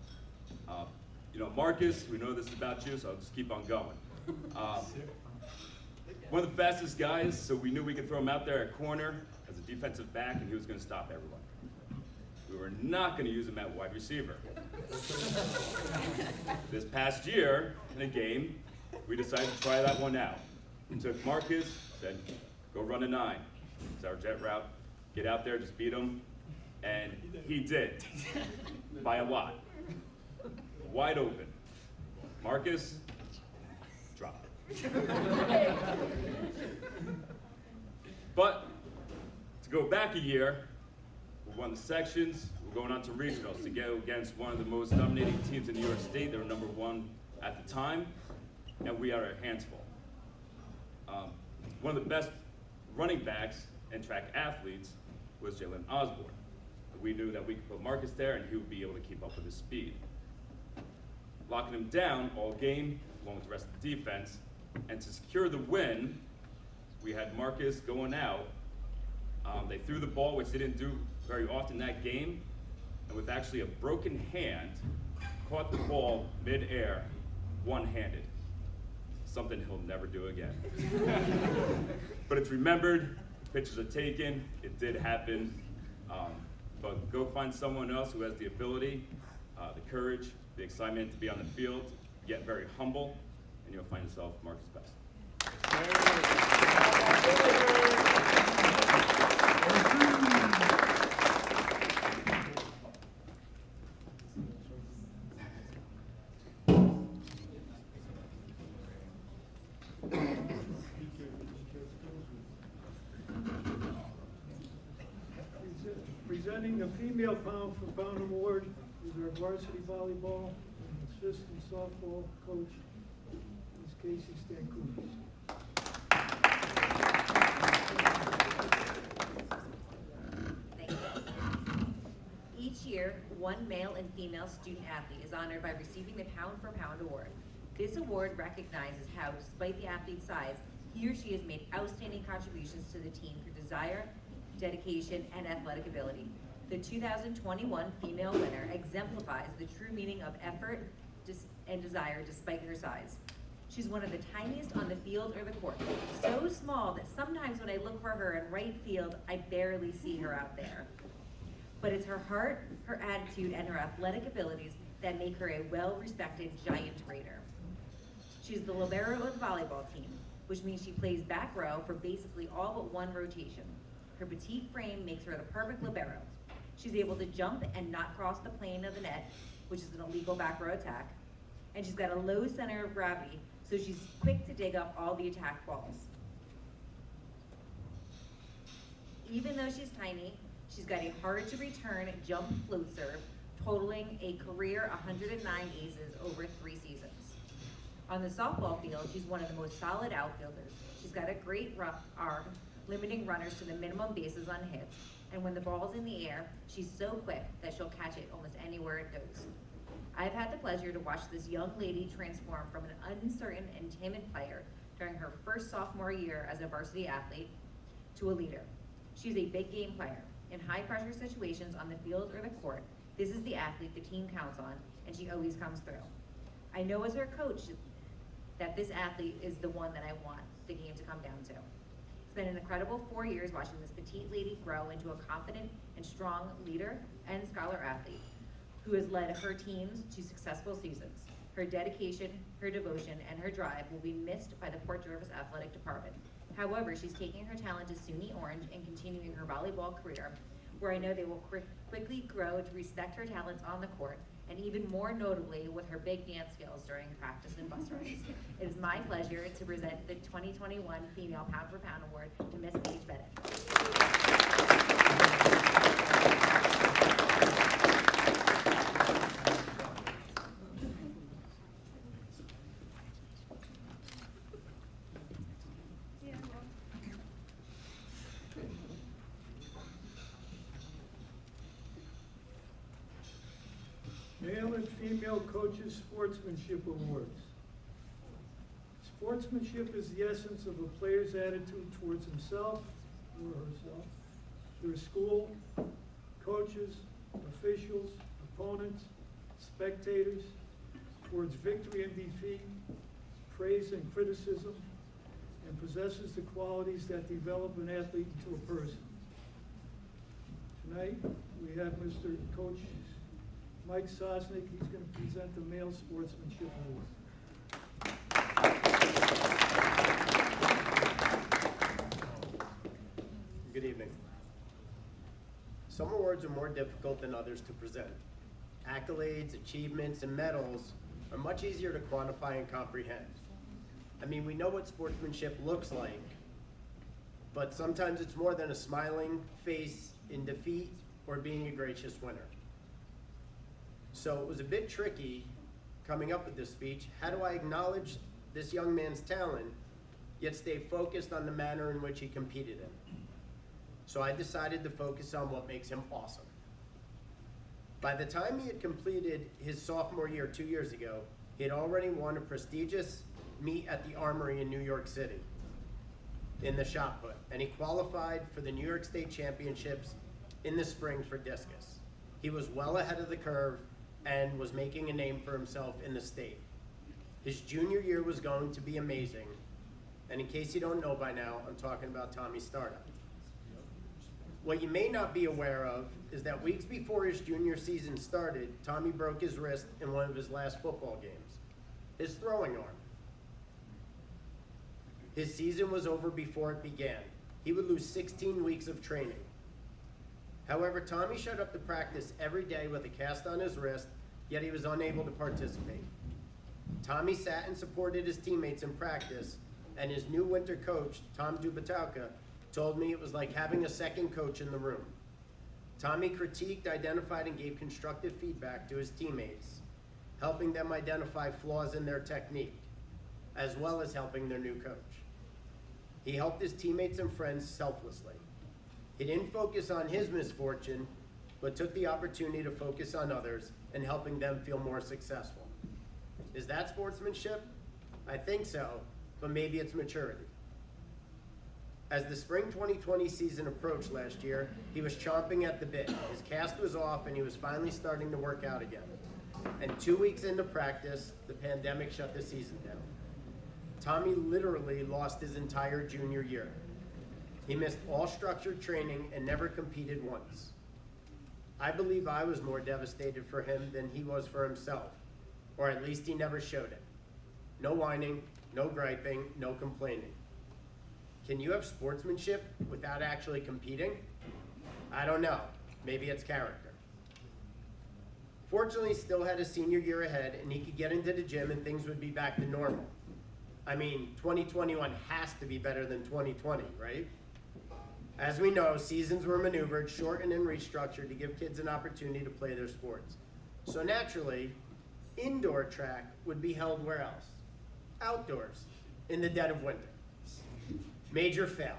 Marcus, we know this is about you, so I'll just keep on going. One of the fastest guys, so we knew we could throw him out there at corner as a defensive back, and he was going to stop everyone. We were not going to use him at wide receiver. This past year, in a game, we decided to try that one out. We took Marcus, said, go run a 9. It's our jet route. Get out there, just beat him. And he did, by a lot. Wide open. Marcus, drop it. But to go back a year, we won the sections. We're going on to regionals to go against one of the most dominating teams in New York State. They were #1 at the time, and we had our hands full. One of the best running backs and track athletes was Jalen Osborne. We knew that we could put Marcus there and he would be able to keep up with his speed. Locking him down all game, along with the rest of the defense, and to secure the win, we had Marcus going out. They threw the ball, which they didn't do very often that game, and with actually a broken hand, caught the ball mid-air, one-handed. Something he'll never do again. But it's remembered, pictures are taken, it did happen. But go find someone else who has the ability, the courage, the excitement to be on the field, yet very humble, and you'll find yourself Marcus Best. Presenting the Female Pound for Pound Award is our varsity volleyball and assistant softball coach, Ms. Casey Stankunas. Thank you. Each year, one male and female student athlete is honored by receiving the Pound for Pound Award. This award recognizes how, despite the athlete's size, he or she has made outstanding contributions to the team through desire, dedication, and athletic ability. The 2021 female winner exemplifies the true meaning of effort and desire despite her size. She's one of the tiniest on the field or the court, so small that sometimes when I look for her in right field, I barely see her out there. But it's her heart, her attitude, and her athletic abilities that make her a well-respected giant raider. She's the libero of the volleyball team, which means she plays back row for basically all but one rotation. Her petite frame makes her the perfect libero. She's able to jump and not cross the plane of the net, which is an illegal back row attack. And she's got a low center of gravity, so she's quick to dig up all the attack balls. Even though she's tiny, she's got a hard to return jump float serve, totaling a career 109 aces over 3 seasons. On the softball field, she's one of the most solid outfielders. She's got a great arm, limiting runners to the minimum bases on hits, and when the ball's in the air, she's so quick that she'll catch it almost anywhere it goes. I've had the pleasure to watch this young lady transform from an uncertain and timid player during her first sophomore year as a varsity athlete to a leader. She's a big game player. In high pressure situations on the field or the court, this is the athlete the team counts on, and she always comes through. I know as her coach that this athlete is the one that I want the game to come down to. It's been an incredible 4 years watching this petite lady grow into a confident and strong leader and scholar athlete who has led her teams to successful seasons. Her dedication, her devotion, and her drive will be missed by the Port Jervis Athletic Department. However, she's taking her talent to SUNY Orange and continuing her volleyball career, where I know they will quickly grow to respect her talents on the court, and even more notably with her big dance skills during practice and bus rides. It is my pleasure to present the 2021 Female Pound for Pound Award to Miss Paige Bennett. Male and Female Coaches Sportsmanship Awards. Sportsmanship is the essence of a player's attitude towards himself or herself, their school, coaches, officials, opponents, spectators, towards victory and defeat, praise and criticism, and possesses the qualities that develop an athlete into a person. Tonight, we have Mr. Coach Mike Sosnick. He's going to present the Male Sportsmanship Award. some awards are more difficult than others to present. Accolades, achievements, and medals are much easier to quantify and comprehend. I mean, we know what sportsmanship looks like, but sometimes it's more than a smiling face in defeat or being a gracious winner. So it was a bit tricky coming up with this speech. How do I acknowledge this young man's talent, yet stay focused on the manner in which he competed in? So I decided to focus on what makes him awesome. By the time he had completed his sophomore year 2 years ago, he had already won a prestigious meet at the Armory in New York City in the shot put, and he qualified for the New York State Championships in the spring for discus. He was well ahead of the curve and was making a name for himself in the state. His junior year was going to be amazing, and in case you don't know by now, I'm talking about Tommy Startup. What you may not be aware of is that weeks before his junior season started, Tommy broke his wrist in one of his last football games, his throwing arm. His season was over before it began. He would lose 16 weeks of training. However, Tommy showed up to practice every day with a cast on his wrist, yet he was unable to participate. Tommy sat and supported his teammates in practice, and his new winter coach, Tom Dubatauka, told me it was like having a second coach in the room. Tommy critiqued, identified, and gave constructive feedback to his teammates, helping them identify flaws in their technique, as well as helping their new coach. He helped his teammates and friends selflessly. He didn't focus on his misfortune, but took the opportunity to focus on others and helping them feel more successful. Is that sportsmanship? I think so, but maybe it's maturity. As the spring 2020 season approached last year, he was chomping at the bit. His cast was off and he was finally starting to work out again. And 2 weeks into practice, the pandemic shut the season down. Tommy literally lost his entire junior year. He missed all structured training and never competed once. I believe I was more devastated for him than he was for himself, or at least he never showed it. No whining, no griping, no complaining. Can you have sportsmanship without actually competing? I don't know. Maybe it's character. Fortunately, he still had a senior year ahead and he could get into the gym and things would be back to normal. I mean, 2021 has to be better than 2020, right? As we know, seasons were maneuvered, shortened, and restructured to give kids an opportunity to play their sports. So naturally, indoor track would be held where else? Outdoors, in the dead of winter. Major fail.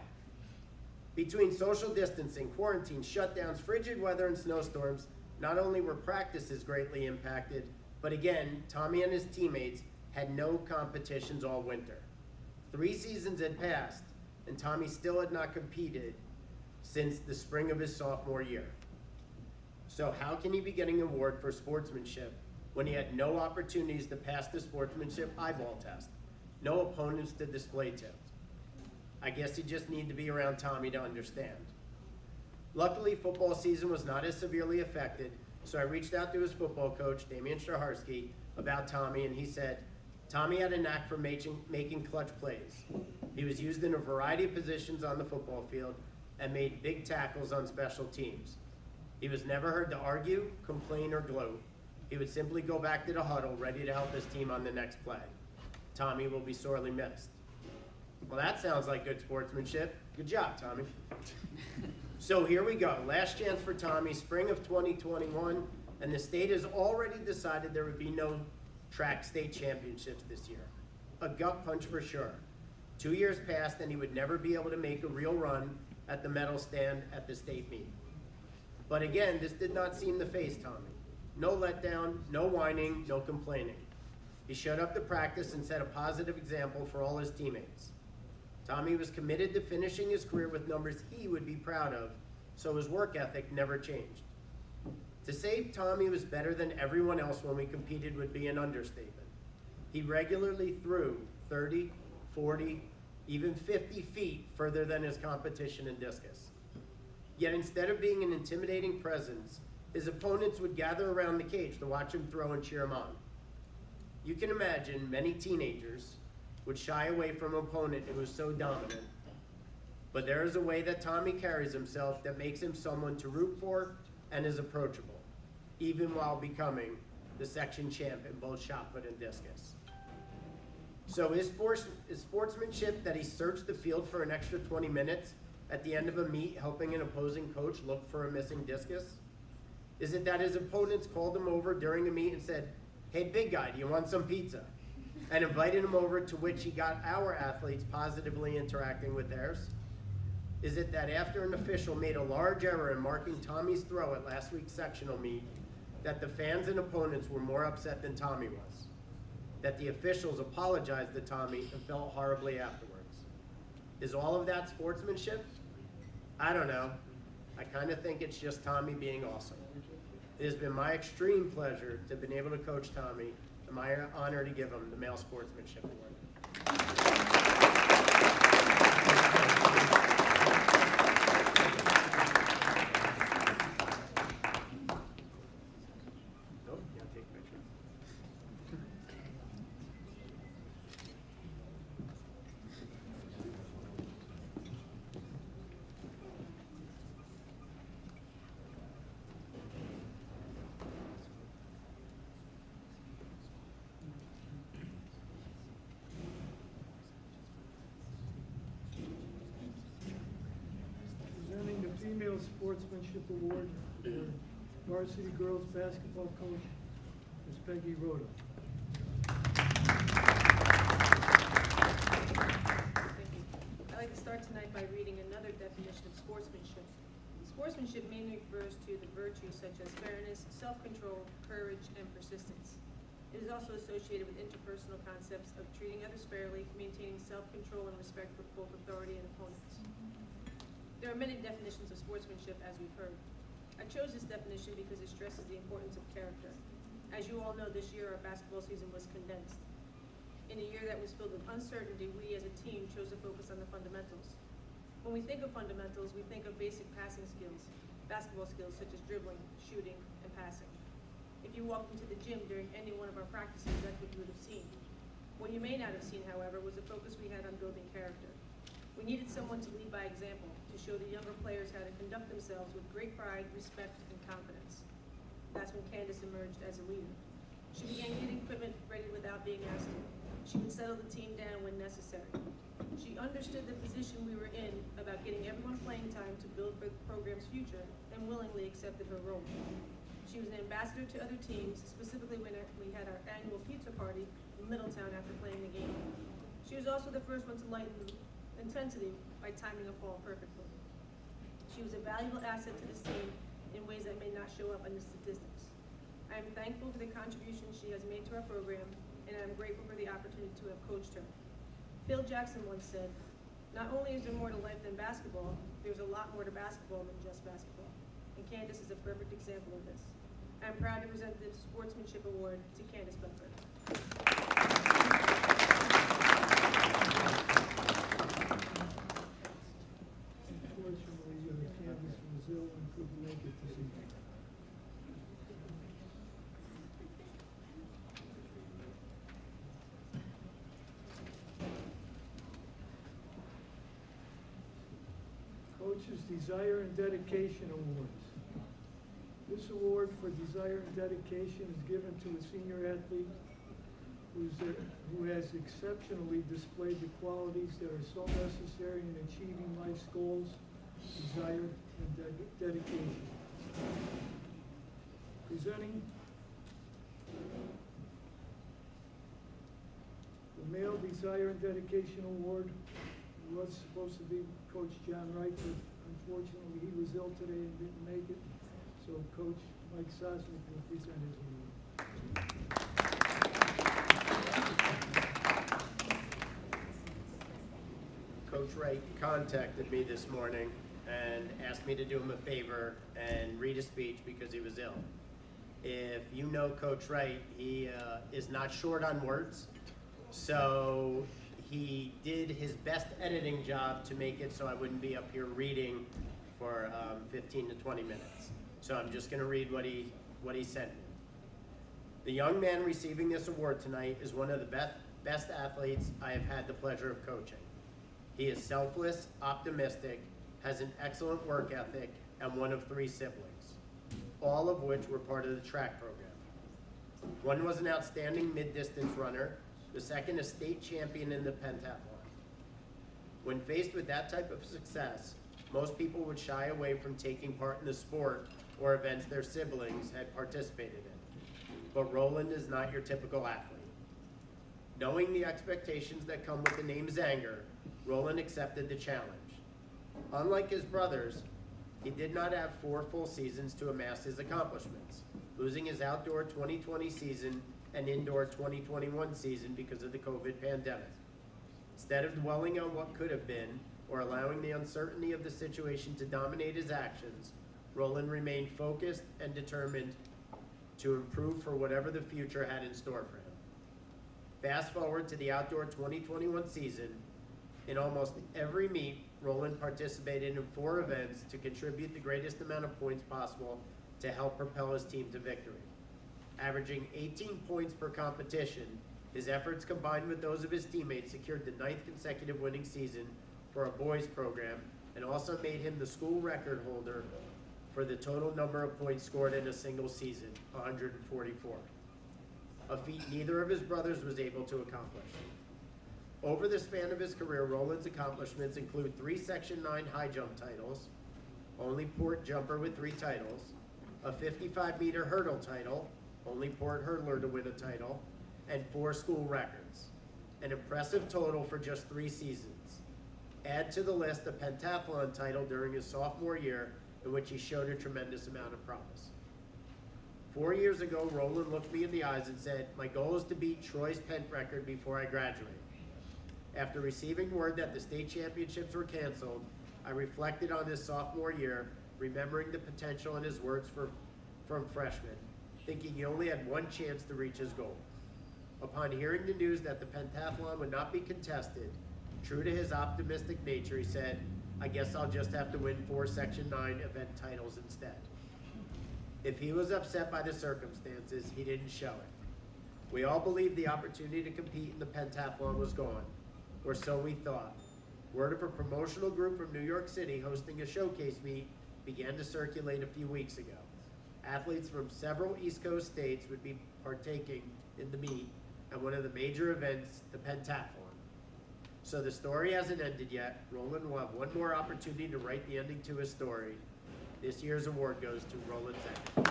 Between social distancing, quarantine, shutdowns, frigid weather, and snowstorms, not only were practices greatly impacted, but again, Tommy and his teammates had no competitions all winter. 3 seasons had passed, and Tommy still had not competed since the spring of his sophomore year. So how can he be getting an award for sportsmanship when he had no opportunities to pass the sportsmanship eyeball test, no opponents to display to? I guess he just needed to be around Tommy to understand. Luckily, football season was not as severely affected, so I reached out to his football coach, Damian Straharsky, about Tommy, and he said, Tommy had a knack for making clutch plays. He was used in a variety of positions on the football field and made big tackles on special teams. He was never heard to argue, complain, or gloat. He would simply go back to the huddle, ready to help his team on the next play. Tommy will be sorely missed. Well, that sounds like good sportsmanship. Good job, Tommy. So here we go. Last chance for Tommy, spring of 2021, and the state has already decided there would be no track state championships this year. A gut punch for sure. 2 years passed and he would never be able to make a real run at the medal stand at the state meet. But again, this did not seem to faze Tommy. No letdown, no whining, no complaining. He showed up to practice and set a positive example for all his teammates. Tommy was committed to finishing his career with numbers he would be proud of, so his work ethic never changed. To say Tommy was better than everyone else when we competed would be an understatement. He regularly threw 30, 40, even 50 feet further than his competition in discus. Yet instead of being an intimidating presence, his opponents would gather around the cage to watch him throw and cheer him on. You can imagine many teenagers would shy away from an opponent who was so dominant. but there is a way that Tommy carries himself that makes him someone to root for and is approachable, even while becoming the section champ in both shot put and discus. So is sportsmanship that he searched the field for an extra 20 minutes at the end of a meet helping an opposing coach look for a missing discus? Is it that his opponents called him over during a meet and said, "Hey, big guy, do you want some pizza?" and invited him over, to which he got our athletes positively interacting with theirs? Is it that after an official made a large error in marking Tommy's throw at last week's sectional meet, that the fans and opponents were more upset than Tommy was? That the officials apologized to Tommy and felt horribly afterwards? Is all of that sportsmanship? I don't know. I kind of think it's just Tommy being awesome. It has been my extreme pleasure to have been able to coach Tommy, and my honor to give him the Male Sportsmanship Award. Nope, you gotta take a picture. Presenting the Female Sportsmanship Award for Varsity Girls Basketball Coach, Ms. Peggy Rhoda. Thank you. I'd like to start tonight by reading another definition of sportsmanship. Sportsmanship mainly refers to the virtues such as fairness, self-control, courage, and persistence. It is also associated with interpersonal concepts of treating others fairly, maintaining self-control and respect for both authority and opponents. There are many definitions of sportsmanship, as we've heard. I chose this definition because it stresses the importance of character. As you all know, this year our basketball season was condensed. In a year that was filled with uncertainty, we as a team chose to focus on the fundamentals. When we think of fundamentals, we think of basic passing skills, basketball skills such as dribbling, shooting, and passing. If you walked into the gym during any one of our practices, that's what you would have seen. What you may not have seen, however, was the focus we had on building character. We needed someone to lead by example, to show the younger players how to conduct themselves with great pride, respect, and confidence. That's when Candace emerged as a leader. She began getting equipment ready without being asked to. She would settle the team down when necessary. She understood the position we were in about getting everyone playing time to build for the program's future, and willingly accepted her role. She was an ambassador to other teams, specifically when we had our annual pizza party in Middletown after playing the game. She was also the first one to lighten the intensity by timing a fall perfectly. She was a valuable asset to this team in ways that may not show up in the statistics. I am thankful for the contribution she has made to our program, and I am grateful for the opportunity to have coached her. Phil Jackson once said, "Not only is there more to life than basketball, there's a lot more to basketball than just basketball." And Candace is a perfect example of this. I am proud to present the Sportsmanship Award to Candace Bedford. Unfortunately, Candace was ill and couldn't make it this evening. Coach's Desire and Dedication Awards. This award for desire and dedication is given to a senior athlete who has exceptionally displayed the qualities that are so necessary in achieving life's goals, desire, and dedication. Presenting the Male Desire and Dedication Award was supposed to be Coach John Wright, but unfortunately he was ill today and didn't make it. So Coach Mike Sosnick will present his award. Coach Wright contacted me this morning and asked me to do him a favor and read a speech because he was ill. If you know Coach Wright, he is not short on words, so he did his best editing job to make it so I wouldn't be up here reading for 15 to 20 minutes. So I'm just going to read what he sent me. The young man receiving this award tonight is one of the best athletes I have had the pleasure of coaching. He is selfless, optimistic, has an excellent work ethic, and one of 3 siblings, all of which were part of the track program. One was an outstanding mid-distance runner, the second a state champion in the pentathlon. When faced with that type of success, most people would shy away from taking part in the sport or events their siblings had participated in. But Roland is not your typical athlete. Knowing the expectations that come with the name Zanger, Roland accepted the challenge. Unlike his brothers, he did not have 4 full seasons to amass his accomplishments, losing his outdoor 2020 season and indoor 2021 season because of the COVID pandemic. Instead of dwelling on what could have been, or allowing the uncertainty of the situation to dominate his actions, Roland remained focused and determined to improve for whatever the future had in store for him. Fast forward to the outdoor 2021 season. In almost every meet, Roland participated in 4 events to contribute the greatest amount of points possible to help propel his team to victory. Averaging 18 points per competition, his efforts combined with those of his teammates secured the 9th consecutive winning season for a boys program and also made him the school record holder for the total number of points scored in a single season, 144. A feat neither of his brothers was able to accomplish. Over the span of his career, Roland's accomplishments include 3 Section 9 high jump titles, only port jumper with 3 titles, a 55-meter hurdle title, only port hurdler to win a title, and 4 school records. An impressive total for just 3 seasons. Add to the list a pentathlon title during his sophomore year, in which he showed a tremendous amount of promise. 4 years ago, Roland looked me in the eyes and said, "My goal is to beat Troy's pent record before I graduate." After receiving word that the state championships were canceled, I reflected on his sophomore year, remembering the potential in his words from freshman, thinking he only had 1 chance to reach his goal. Upon hearing the news that the pentathlon would not be contested, true to his optimistic nature, he said, "I guess I'll just have to win 4 Section 9 event titles instead." If he was upset by the circumstances, he didn't show it. We all believed the opportunity to compete in the pentathlon was gone, or so we thought. Word of a promotional group from New York City hosting a showcase meet began to circulate a few weeks ago. Athletes from several East Coast states would be partaking in the meet at one of the major events, the pentathlon. So the story hasn't ended yet. Roland will have one more opportunity to write the ending to his story. This year's award goes to Roland Zanger.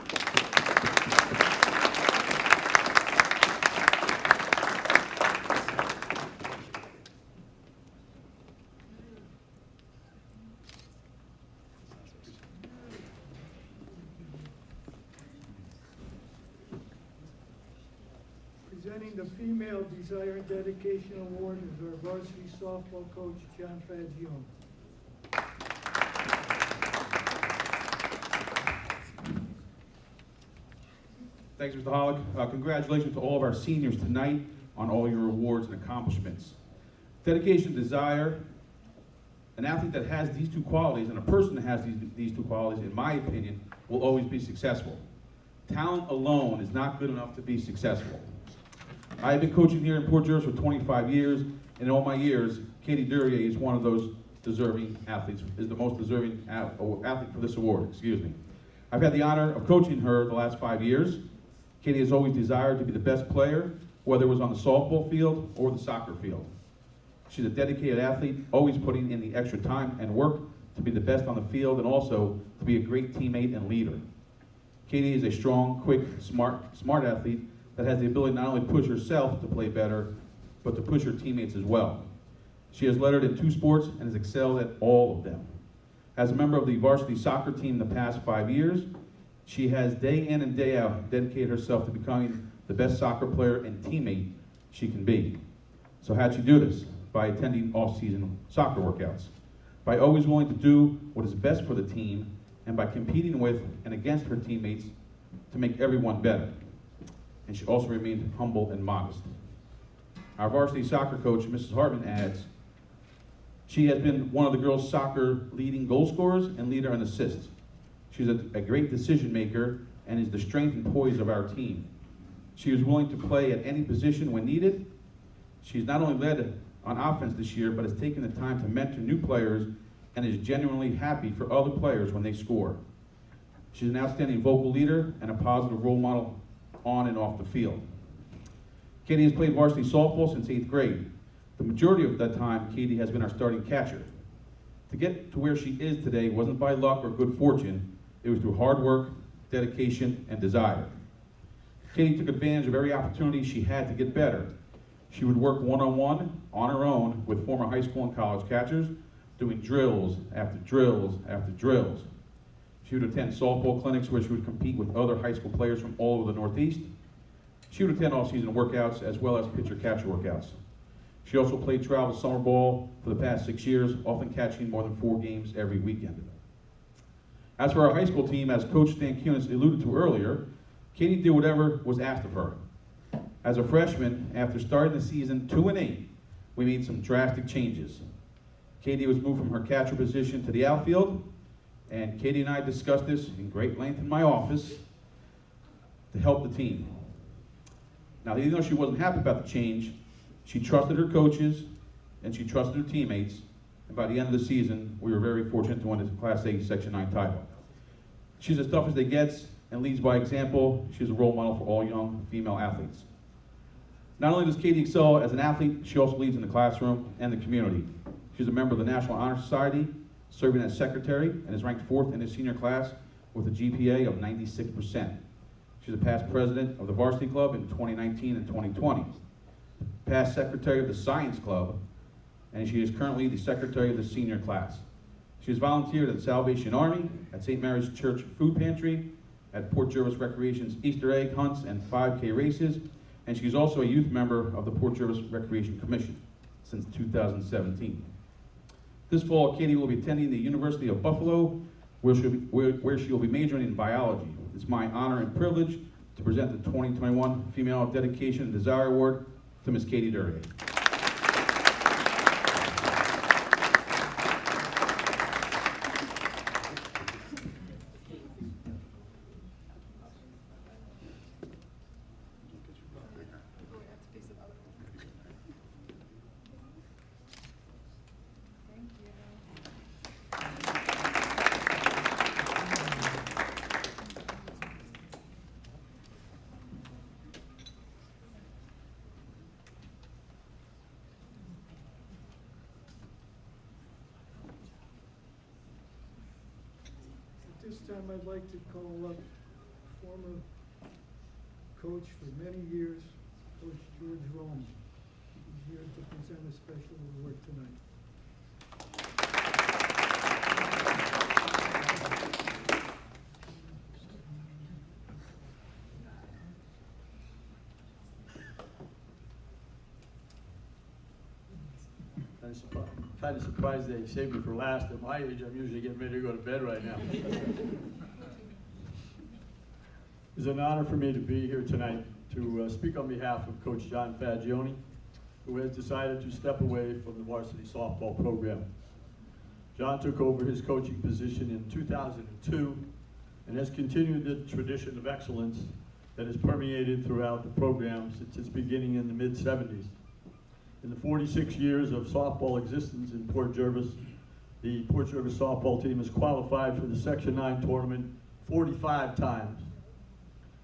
Presenting the Female Desire and Dedication Award is our varsity softball coach, John Fagione. Thanks, Mr. Hollick. Congratulations to all of our seniors tonight on all your awards and accomplishments. Dedication, desire, an athlete that has these 2 qualities and a person that has these 2 qualities, in my opinion, will always be successful. Talent alone is not good enough to be successful. I've been coaching here in Port Jervis for 25 years, and in all my years, Katie Durier is one of those deserving athletes, is the most deserving athlete for this award, excuse me. I've had the honor of coaching her the last 5 years. Katie has always desired to be the best player, whether it was on the softball field or the soccer field. She's a dedicated athlete, always putting in the extra time and work to be the best on the field and also to be a great teammate and leader. Katie is a strong, quick, smart athlete that has the ability not only to push herself to play better, but to push her teammates as well. She has lettered in 2 sports and has excelled at all of them. As a member of the varsity soccer team the past 5 years, she has day in and day out dedicated herself to becoming the best soccer player and teammate she can be. So how'd she do this? By attending off-season soccer workouts, by always willing to do what is best for the team, and by competing with and against her teammates to make everyone better. And she also remained humble and modest. Our varsity soccer coach, Mrs. Hartman, adds, she has been one of the girls' soccer leading goal scorers and leader in assists. She's a great decision maker and is the strength and poise of our team. She is willing to play at any position when needed. She's not only led on offense this year, but has taken the time to mentor new players and is genuinely happy for other players when they score. She's an outstanding vocal leader and a positive role model on and off the field. Katie has played varsity softball since 8th grade. The majority of that time, Katie has been our starting catcher. To get to where she is today wasn't by luck or good fortune, it was through hard work, dedication, and desire. Katie took advantage of every opportunity she had to get better. She would work one-on-one on her own with former high school and college catchers, doing drills after drills after drills. She would attend softball clinics where she would compete with other high school players from all over the Northeast. She would attend off-season workouts as well as pitcher-catcher workouts. She also played travel summer ball for the past 6 years, often catching more than 4 games every weekend. As for our high school team, as Coach Stan Kunis alluded to earlier, Katie did whatever was asked of her. As a freshman, after starting the season 2-8, we made some drastic changes. Katie was moved from her catcher position to the outfield, and Katie and I discussed this in great length in my office to help the team. Now, even though she wasn't happy about the change, she trusted her coaches and she trusted her teammates, and by the end of the season, we were very fortunate to win the Class A Section 9 title. She's as tough as they gets and leads by example. She's a role model for all young female athletes. Not only does Katie excel as an athlete, she also leads in the classroom and the community. She's a member of the National Honor Society, serving as secretary, and is ranked 4th in his senior class with a GPA of 96%. She's a past president of the Varsity Club in 2019 and 2020, past secretary of the Science Club, and she is currently the secretary of the senior class. She has volunteered at the Salvation Army, at St. Mary's Church Food Pantry, at Port Jervis Recreation's Easter egg hunts and 5K races, and she's also a youth member of the Port Jervis Recreation Commission since 2017. This fall, Katie will be attending the University of Buffalo, where she will be majoring in biology. It's my honor and privilege to present the 2021 Female Dedication and Desire Award to Ms. Katie Durier. At this time, I'd like to call up former coach for many years, Coach George Rome. He's here to present a special award tonight. Kind of surprised they saved me for last. At my age, I'm usually getting ready to go to bed right now. It's an honor for me to be here tonight to speak on behalf of Coach John Fagioni, who has decided to step away from the varsity softball program. John took over his coaching position in 2002 and has continued the tradition of excellence that has permeated throughout the program since its beginning in the mid-70s. In the 46 years of softball existence in Port Jervis, the Port Jervis softball team has qualified for the Section 9 tournament 45 times.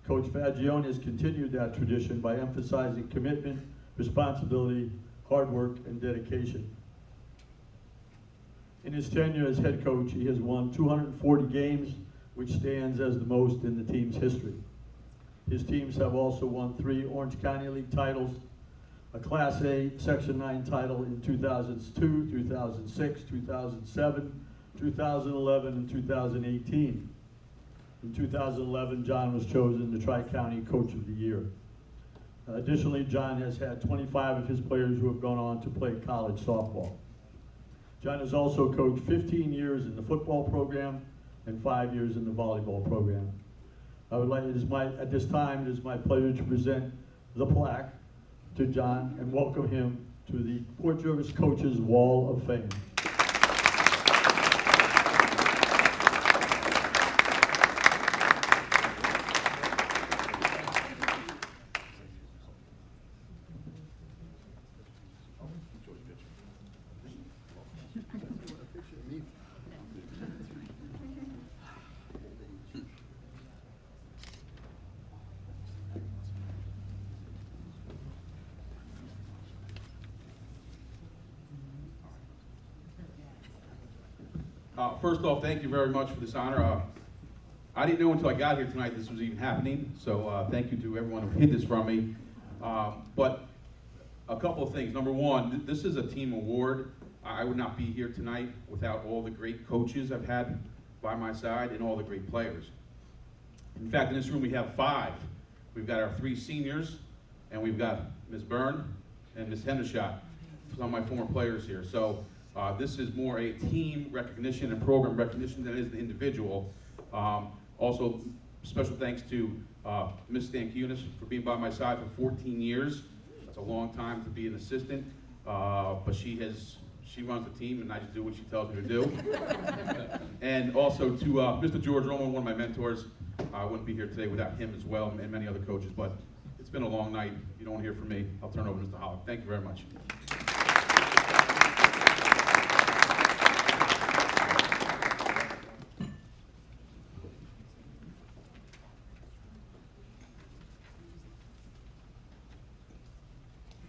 Coach Fagioni has continued that tradition by emphasizing commitment, responsibility, hard work, and dedication. In his tenure as head coach, he has won 240 games, which stands as the most in the team's history. His teams have also won 3 Orange County League titles, a Class A Section 9 title in 2002, 2006, 2007, 2011, and 2018. In 2011, John was chosen the Tri-County Coach of the Year. Additionally, John has had 25 of his players who have gone on to play college softball. John has also coached 15 years in the football program and 5 years in the volleyball program. I would like, at this time, it is my pleasure to present the plaque to John and welcome him to the Port Jervis Coaches Wall of Fame. First off, thank you very much for this honor. I didn't know until I got here tonight this was even happening, so thank you to everyone who hid this from me. But a couple of things. Number one, this is a team award. I would not be here tonight without all the great coaches I've had by my side and all the great players. In fact, in this room we have 5. We've got our 3 seniors, and we've got Ms. Byrne and Ms. Hendershot, some of my former players here. So this is more a team recognition and program recognition than it is an individual. Also, special thanks to Ms. Stankunis for being by my side for 14 years. That's a long time to be an assistant, but she runs the team, and I just do what she tells me to do. And also to Mr. George Roman, one of my mentors. I wouldn't be here today without him as well, and many other coaches, but it's been a long night. If you don't hear from me, I'll turn over to Mr. Hollick. Thank you very much.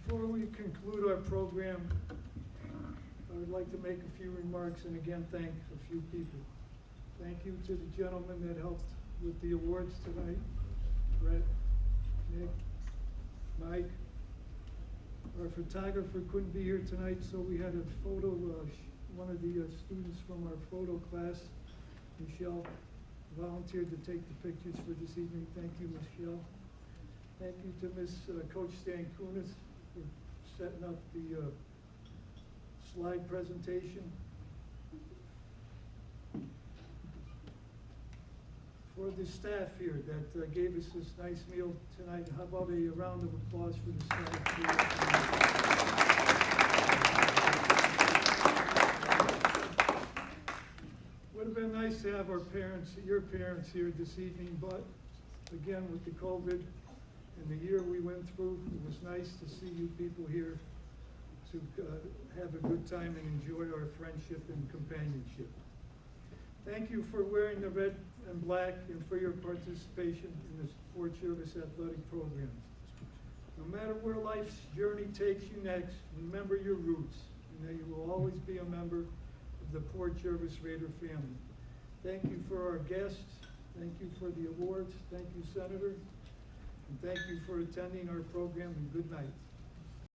Before we conclude our program, I would like to make a few remarks and again thank a few people. Thank you to the gentlemen that helped with the awards tonight. Brett, Nick, Mike. Our photographer couldn't be here tonight, so we had a photo, one of the students from our photo class, Michelle, volunteered to take the pictures for this evening. Thank you, Michelle. Thank you to Coach Stankunis for setting up the slide presentation. For the staff here that gave us this nice meal tonight, how about a round of applause for the staff here? Would have been nice to have our parents, your parents here this evening, but again, with the COVID and the year we went through, it was nice to see you people here to have a good time and enjoy our friendship and companionship. Thank you for wearing the red and black and for your participation in the Sport Service athletic program. No matter where life's journey takes you next, remember your roots and that you will always be a member of the Port Jervis Raider family. Thank you for our guests. Thank you for the awards. Thank you, Senator. And thank you for attending our program, and good night.